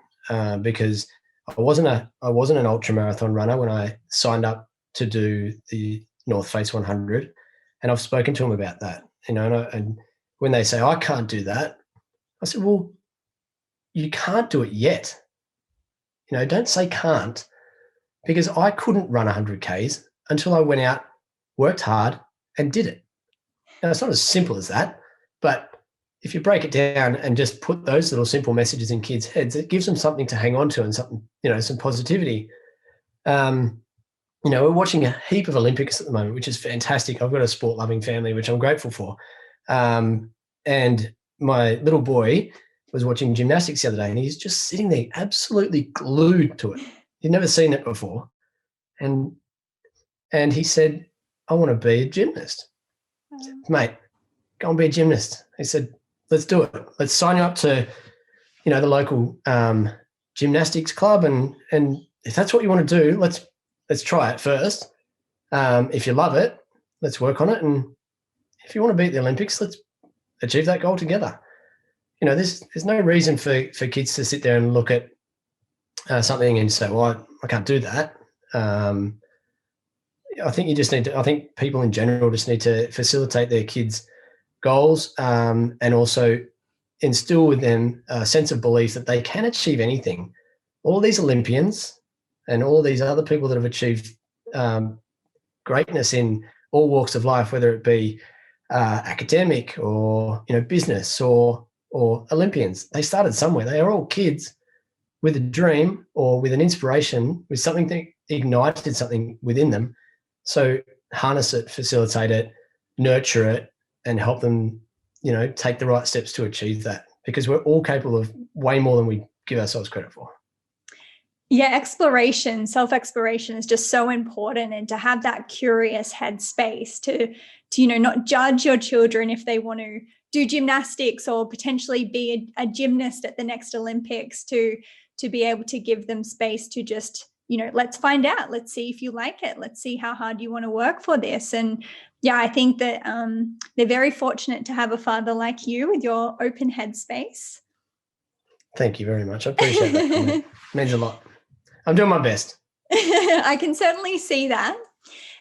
Because I wasn't an ultramarathon runner when I signed up to do the Northface 100, and I've spoken to them about that. And when they say I can't do that, I said, well, you can't do it yet. Don't say can't, because I couldn't run 100 Ks until I went out, worked hard, and did it. Now, it's not as simple as that, but if you break it down and just put those little simple messages in kids' heads, it gives them something to hang on to and something, some positivity. We're watching a heap of Olympics at the moment, which is fantastic. I've got a sport-loving family, which I'm grateful for. And my little boy was watching gymnastics the other day, and he's just sitting there absolutely glued to it. He'd never seen it before. And he said, I want to be a gymnast. I said, mate, go and be a gymnast. He said, let's do it. Let's sign you up to, the local gymnastics club. And if that's what you want to do, let's try it first. If you love it, let's work on it. And if you want to be at the Olympics, let's achieve that goal together. There's no reason for kids to sit there and look at something and say, well, I can't do that. I think you just need to, I think people in general just need to facilitate their kids' goals, and also instill with them a sense of belief that they can achieve anything. All these Olympians and all these other people that have achieved greatness in all walks of life, whether it be academic or business or Olympians, they started somewhere. They are all kids with a dream or with an inspiration, with something that ignited something within them. So harness it, facilitate it, nurture it, and help them, take the right steps to achieve that, because we're all capable of way more than we give ourselves credit for. Yeah, exploration, self-exploration is just so important, and to have that curious headspace to not judge your children if they want to do gymnastics or potentially be a gymnast at the next Olympics, to be able to give them space to just, let's find out, let's see if you like it, let's see how hard you want to work for this. And yeah, I think that they're very fortunate to have a father like you with your open headspace. Thank you very much. I appreciate that comment. It means a lot. I'm doing my best. I can certainly see that.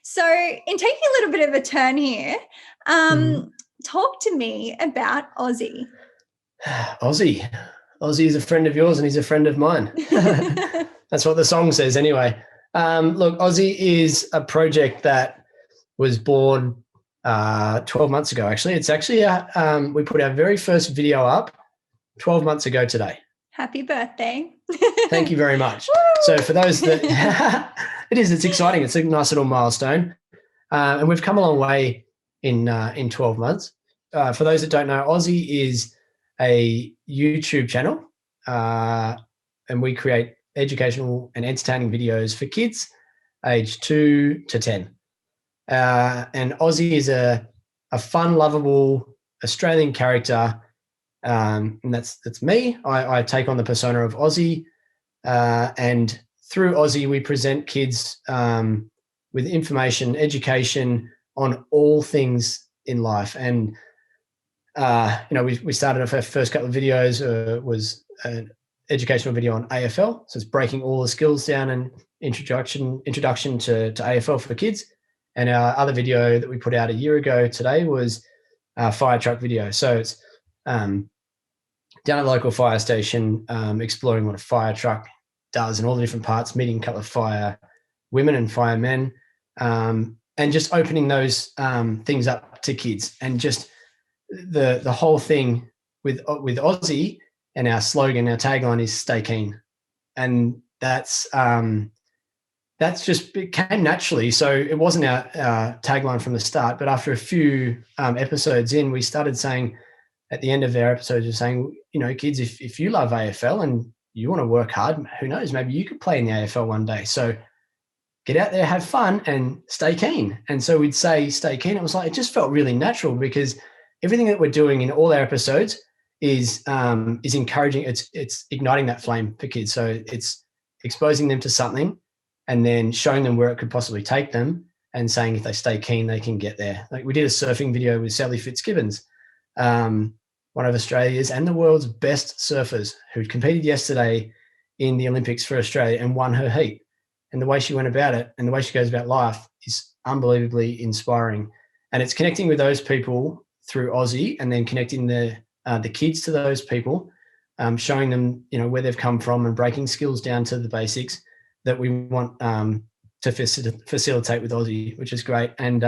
So in taking a little bit of a turn here, talk to me about Ozzie. Ozzie is a friend of yours and he's a friend of mine. That's what the song says anyway. Look, Ozzie is a project that was born 12 months ago, actually. It's actually, we put our very first video up 12 months ago today. Happy birthday. Thank you very much. So for those that, it's exciting. It's a nice little milestone. And we've come a long way in 12 months. For those that don't know, Ozzie is a YouTube channel, and we create educational and entertaining videos for kids aged 2 to 10. And Ozzie is a fun, lovable Australian character, and that's me. I take on the persona of Ozzie, and through Ozzie we present kids with information, education on all things in life. And we started off our first couple of videos was an educational video on AFL, so it's breaking all the skills down and introduction to AFL for kids. And our other video that we put out a year ago today was a fire truck video. So it's down at the local fire station, exploring what a fire truck does and all the different parts, meeting a couple of fire women and firemen, and just opening those things up to kids. And just the whole thing with Ozzie, and our slogan, our tagline is "Stay Keen," and that's just, it came naturally. So it wasn't our tagline from the start, but after a few episodes in, we started saying at the end of our episodes, we're saying, kids, if you love AFL and you want to work hard, who knows, maybe you could play in the AFL one day. So get out there, have fun, and stay keen. And so we'd say, stay keen. It was like, it just felt really natural, because everything that we're doing in all our episodes is encouraging. It's igniting that flame for kids. So it's exposing them to something and then showing them where it could possibly take them, and saying if they stay keen, they can get there. Like we did a surfing video with Sally Fitzgibbons, one of Australia's and the world's best surfers, who competed yesterday in the Olympics for Australia and won her heat. And the way she went about it and the way she goes about life is unbelievably inspiring. And it's connecting with those people through Ozzie, and then connecting the kids to those people, showing them, where they've come from and breaking skills down to the basics that we want to facilitate with Ozzie, which is great. And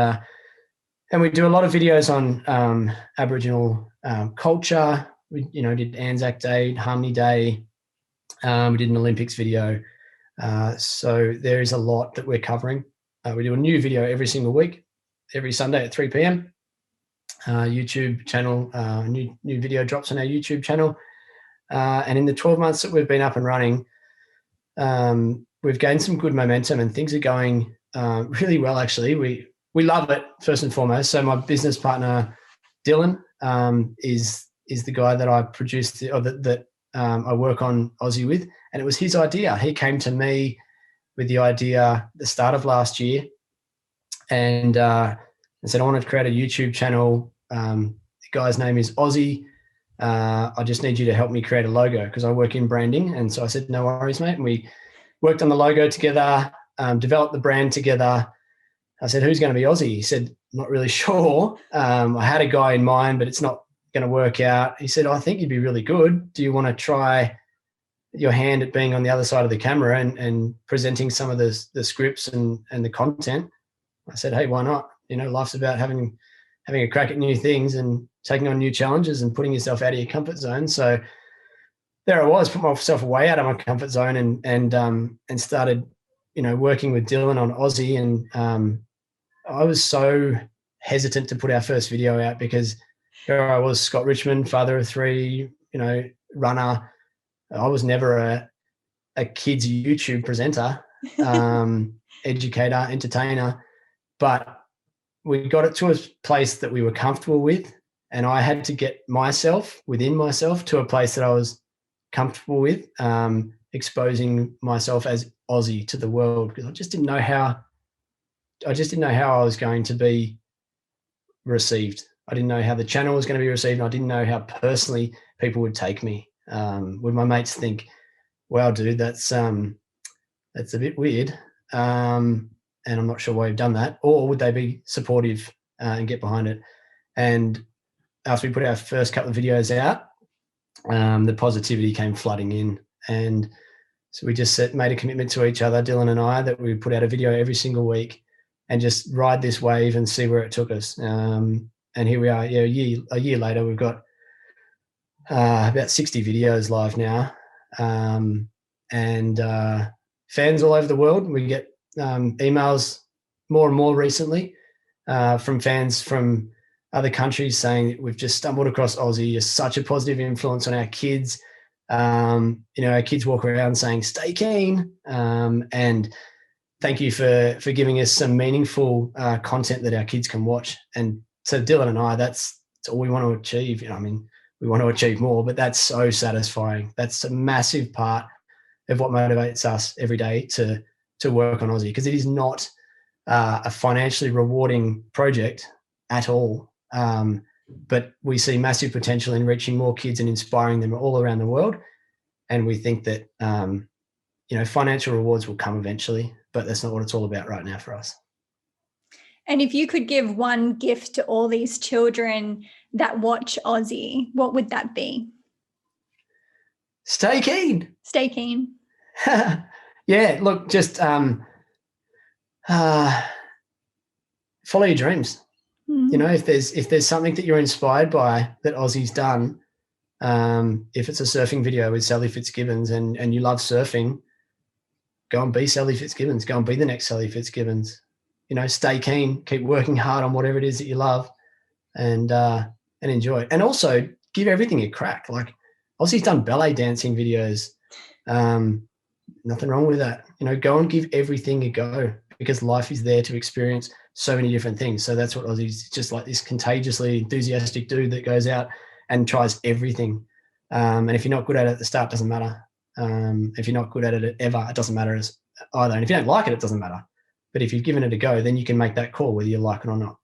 we do a lot of videos on Aboriginal culture. We, did Anzac Day, Harmony Day. We did an Olympics video. So there is a lot that we're covering. We do a new video every single week, every Sunday at 3 p.m. YouTube channel, new video drops on our YouTube channel. And in the 12 months that we've been up and running, we've gained some good momentum, and things are going really well, actually. We love it, first and foremost. So my business partner, Dylan, is the guy that I produced that I work on Ozzie with. And it was his idea. He came to me with the idea at the start of last year, and said, I want to create a YouTube channel. The guy's name is Ozzie. I just need you to help me create a logo, because I work in branding. And so I said, no worries, mate. And we worked on the logo together, developed the brand together. I said, who's going to be Ozzie? He said, not really sure. I had a guy in mind, but it's not going to work out. He said, I think you'd be really good. Do you want to try your hand at being on the other side of the camera and presenting some of the scripts and the content? I said, hey, why not? Life's about having a crack at new things and taking on new challenges and putting yourself out of your comfort zone. So there I was, put myself way out of my comfort zone and started, working with Dylan on Ozzie. And I was so hesitant to put our first video out, because here I was, Scott Richmond, father of three, runner. I was never a kid's YouTube presenter, educator, entertainer, but we got it to a place that we were comfortable with, and I had to get myself within myself to a place that I was comfortable with, exposing myself as Ozzie to the world, because I just didn't know how I was going to be received. I didn't know how the channel was going to be received. And I didn't know how personally people would take me. Would my mates think, wow, dude, that's a bit weird. And I'm not sure why you've done that. Or would they be supportive and get behind it? And after we put our first couple of videos out, the positivity came flooding in. And so we just made a commitment to each other, Dylan and I, that we would put out a video every single week and just ride this wave and see where it took us. And here we are. Yeah, a year later, we've got about 60 videos live now, and fans all over the world. We get emails more and more recently from fans from other countries saying that we've just stumbled across Ozzie. You're such a positive influence on our kids. Our kids walk around saying, stay keen. And thank you for giving us some meaningful content that our kids can watch. And so Dylan and I, that's all we want to achieve. We want to achieve more, but that's so satisfying. That's a massive part of what motivates us every day to work on Ozzie, because it is not a financially rewarding project at all. But we see massive potential in reaching more kids and inspiring them all around the world. And we think that, financial rewards will come eventually, but that's not what it's all about right now for us. And if you could give one gift to all these children that watch Ozzie, what would that be? Stay keen. Stay keen. Yeah, look, just follow your dreams. Mm-hmm. If there's something that you're inspired by that Ozzie's done, if it's a surfing video with Sally Fitzgibbons and you love surfing, go and be Sally Fitzgibbons. Go and be the next Sally Fitzgibbons. Stay keen, keep working hard on whatever it is that you love, and enjoy it. And also give everything a crack. Like Ozzie's done ballet dancing videos. Nothing wrong with that. Go and give everything a go, because life is there to experience so many different things. So that's what Ozzie's just like, this contagiously enthusiastic dude that goes out and tries everything. And if you're not good at it at the start, it doesn't matter. If you're not good at it ever, it doesn't matter either. And if you don't like it, it doesn't matter. But if you've given it a go, then you can make that call whether you like it or not.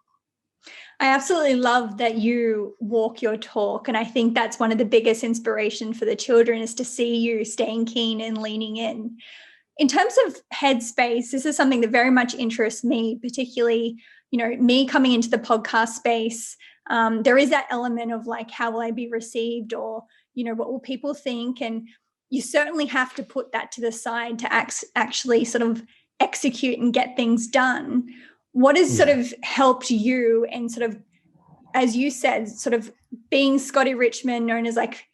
I absolutely love that you walk your talk. And I think that's one of the biggest inspiration for the children, is to see you staying keen and leaning in. In terms of headspace, this is something that very much interests me, particularly, me coming into the podcast space. There is that element of like, how will I be received, or, what will people think? And you certainly have to put that to the side to actually sort of execute and get things done. What has sort of helped you, and sort of, as you said, sort of being Scotty Richmond, known as like,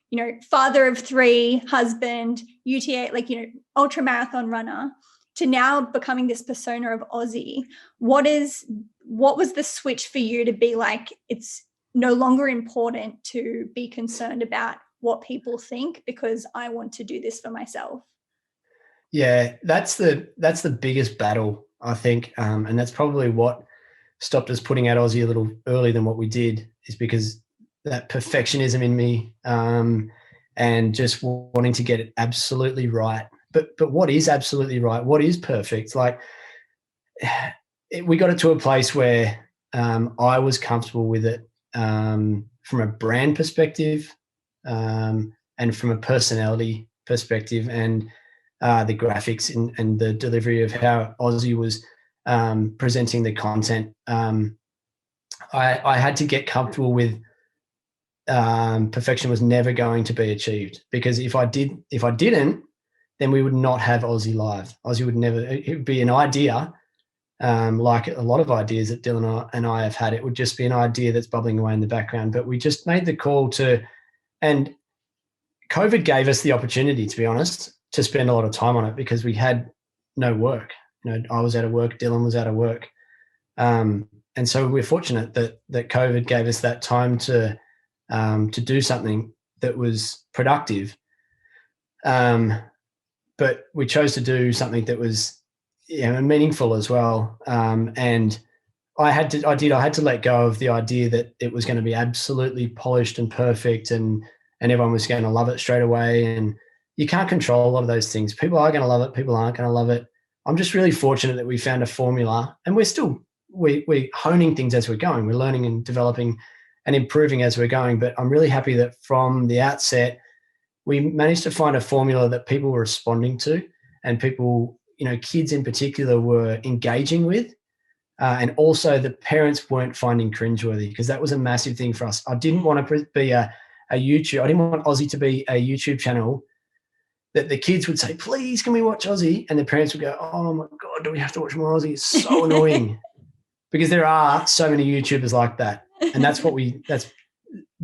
father of three, husband, UTA, like, ultramarathon runner, to now becoming this persona of Ozzie? What was the switch for you to be like, it's no longer important to be concerned about what people think, because I want to do this for myself? Yeah, that's the biggest battle, I think. And that's probably what stopped us putting out Ozzie a little earlier than what we did, is because that perfectionism in me, and just wanting to get it absolutely right. But what is absolutely right? What is perfect? Like, we got it to a place where I was comfortable with it, from a brand perspective, and from a personality perspective, and the graphics and the delivery of how Ozzie was presenting the content. I had to get comfortable with perfection was never going to be achieved, because if I didn't, then we would not have Ozzie live. Ozzie would never, it would be an idea, like a lot of ideas that Dylan and I have had. It would just be an idea that's bubbling away in the background. But we just made the call and COVID gave us the opportunity, to be honest, to spend a lot of time on it, because we had no work. I was out of work, Dylan was out of work. And so we're fortunate that COVID gave us that time to do something that was productive. But we chose to do something that was, meaningful as well. And I had to let go of the idea that it was going to be absolutely polished and perfect, and everyone was going to love it straight away. And you can't control a lot of those things. People are going to love it. People aren't going to love it. I'm just really fortunate that we found a formula, and we're honing things as we're going. We're learning and developing and improving as we're going. But I'm really happy that from the outset, we managed to find a formula that people were responding to, and people, kids in particular, were engaging with. And also the parents weren't finding cringeworthy, because that was a massive thing for us. I didn't want to be a YouTube. I didn't want Ozzie to be a YouTube channel that the kids would say, please, can we watch Ozzie? And the parents would go, oh my God, do we have to watch more Ozzie? It's so annoying. Because there are so many YouTubers like that. And that's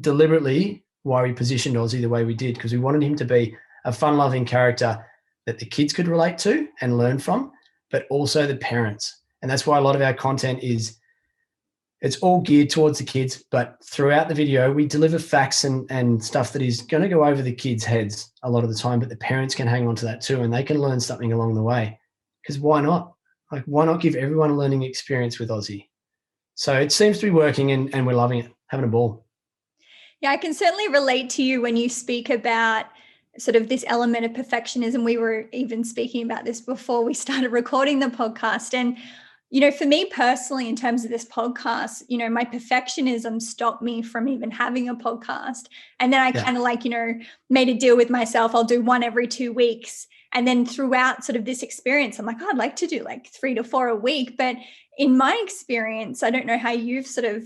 deliberately why we positioned Ozzie the way we did, because we wanted him to be a fun-loving character that the kids could relate to and learn from, but also the parents. And that's why a lot of our content it's all geared towards the kids, but throughout the video, we deliver facts and stuff that is going to go over the kids' heads a lot of the time, but the parents can hang on to that too, and they can learn something along the way. Because why not? Like, why not give everyone a learning experience with Ozzie? So it seems to be working, and we're loving it, having a ball. Yeah, I can certainly relate to you when you speak about sort of this element of perfectionism. We were even speaking about this before we started recording the podcast. And, for me personally, in terms of this podcast, my perfectionism stopped me from even having a podcast. And then I kind of made a deal with myself. I'll do one every 2 weeks. And then throughout sort of this experience, I'm like, I'd like to do like 3 to 4 a week. But in my experience, I don't know how you've sort of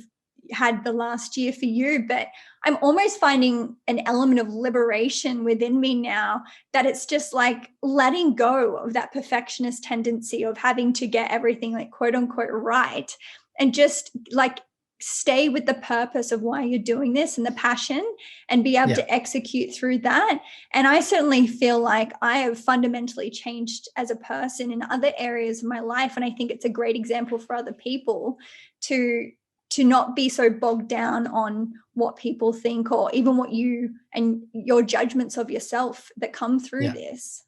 had the last year for you, but I'm almost finding an element of liberation within me now, that it's just like letting go of that perfectionist tendency of having to get everything like quote unquote right, and just like stay with the purpose of why you're doing this and the passion, and be able to execute through that. And I certainly feel like I have fundamentally changed as a person in other areas of my life. And I think it's a great example for other people to not be so bogged down on what people think, or even what you and your judgments of yourself that come through this.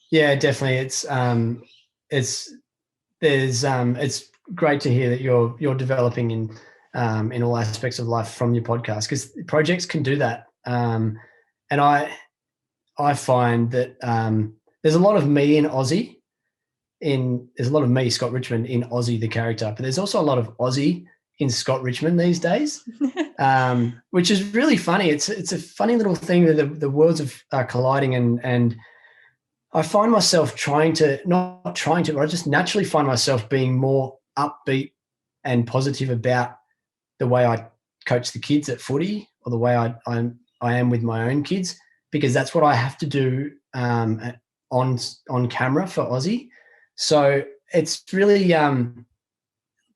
Yeah, definitely. It's great to hear that you're developing in all aspects of life from your podcast, because projects can do that. And I find that there's a lot of me in Ozzie. There's a lot of me, Scott Richmond, in Ozzie the character, but there's also a lot of Ozzie in Scott Richmond these days, which is really funny. It's a funny little thing that the worlds are colliding, and I find myself I just naturally find myself being more upbeat and positive about the way I coach the kids at footy, or the way I am with my own kids, because that's what I have to do on camera for Ozzie. So it's really, don't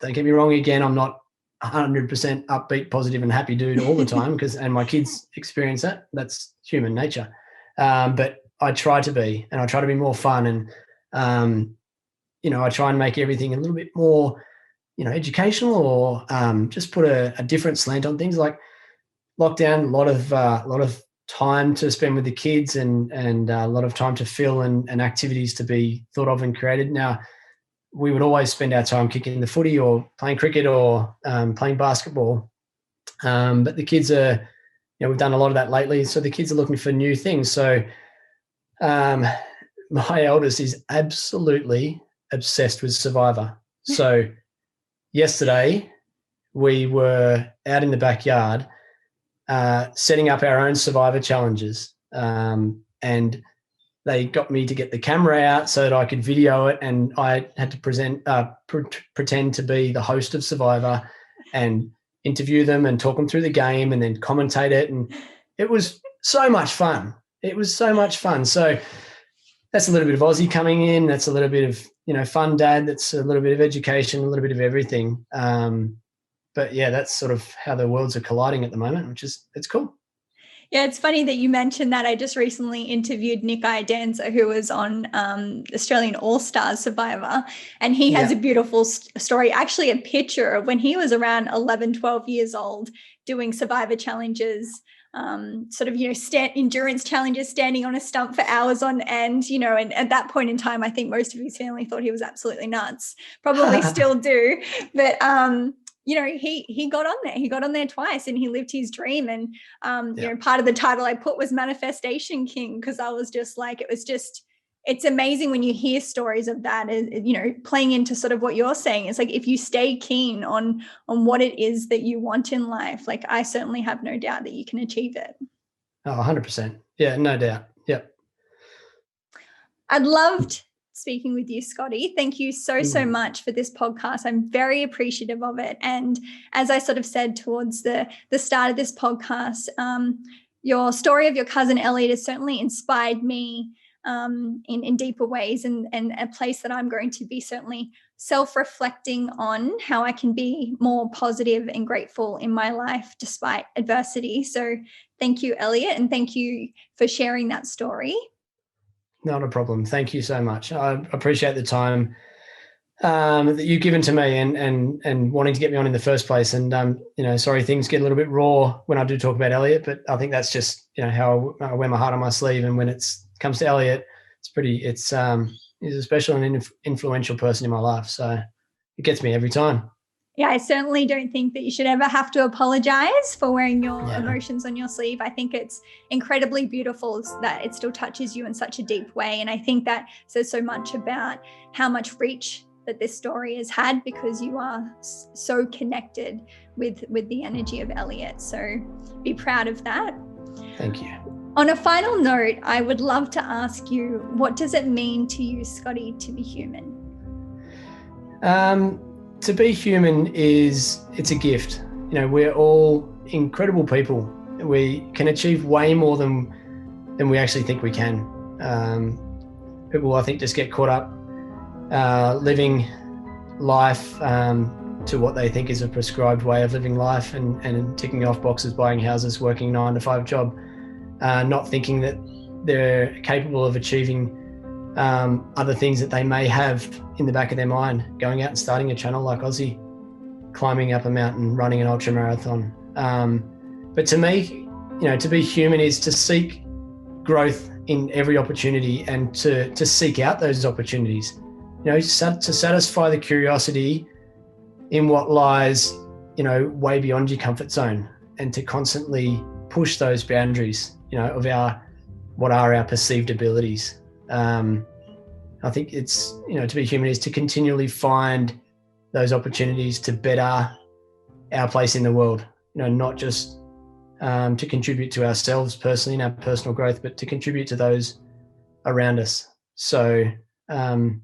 get me wrong, again, I'm not 100% upbeat, positive and happy dude all the time, and my kids experience that. That's human nature. But I try to be, and I try to be more fun, and, I try and make everything a little bit more, educational, or just put a different slant on things. Like lockdown, a lot of time to spend with the kids, and a lot of time to fill, and activities to be thought of and created. Now, we would always spend our time kicking the footy or playing cricket or playing basketball. But the kids are, we've done a lot of that lately. So the kids are looking for new things. So my eldest is absolutely obsessed with Survivor. So yesterday we were out in the backyard setting up our own Survivor challenges. And they got me to get the camera out so that I could video it, and I had to pretend to be the host of Survivor and interview them and talk them through the game and then commentate it. And it was so much fun. So that's a little bit of Ozzie coming in. That's a little bit of, fun dad. That's a little bit of education, a little bit of everything. But yeah, that's sort of how the worlds are colliding at the moment, it's cool. Yeah, it's funny that you mentioned that. I just recently interviewed Nick Idanza, who was on Australian All-Stars Survivor, and he has a beautiful story, actually a picture of when he was around 11, 12 years old doing Survivor challenges, endurance challenges, standing on a stump for hours on end, and at that point in time, I think most of his family thought he was absolutely nuts, probably still do. But, he got on there. He got on there twice, and he lived his dream. And, part of the title I put was Manifestation King, because I was just like, it's amazing when you hear stories of that, playing into sort of what you're saying. It's like, if you stay keen on what it is that you want in life, like I certainly have no doubt that you can achieve it. Oh, 100%. Yeah, no doubt. Yep. I'd loved speaking with you, Scotty. Thank you so much for this podcast. I'm very appreciative of it. And as I sort of said towards the start of this podcast, your story of your cousin Elliot has certainly inspired me in deeper ways, and a place that I'm going to be certainly self-reflecting on how I can be more positive and grateful in my life despite adversity. So thank you, Elliot, and thank you for sharing that story. Not a problem. Thank you so much. I appreciate the time that you've given to me, and wanting to get me on in the first place. And, sorry, things get a little bit raw when I do talk about Elliot, but I think that's just, how I wear my heart on my sleeve. And when it comes to Elliot, he's a special and influential person in my life. So it gets me every time. Yeah, I certainly don't think that you should ever have to apologize for wearing your emotions on your sleeve. I think it's incredibly beautiful that it still touches you in such a deep way. And I think that says so much about how much reach that this story has had, because you are so connected with the energy of Elliot. So be proud of that. Thank you. On a final note, I would love to ask you, what does it mean to you, Scotty, to be human? To be human it's a gift. We're all incredible people. We can achieve way more than we actually think we can. People, I think, just get caught up living life to what they think is a prescribed way of living life, and ticking off boxes, buying houses, working 9-to-5 job, not thinking that they're capable of achieving other things that they may have in the back of their mind, going out and starting a channel like Ozzie, climbing up a mountain, running an ultramarathon. But to me, to be human is to seek growth in every opportunity, and to seek out those opportunities, to satisfy the curiosity in what lies, way beyond your comfort zone, and to constantly push those boundaries, of what are our perceived abilities. I think it's, to be human is to continually find those opportunities to better our place in the world, not just to contribute to ourselves personally in our personal growth, but to contribute to those around us. So, I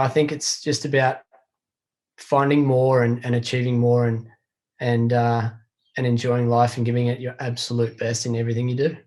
think it's just about finding more and achieving more and enjoying life and giving it your absolute best in everything you do.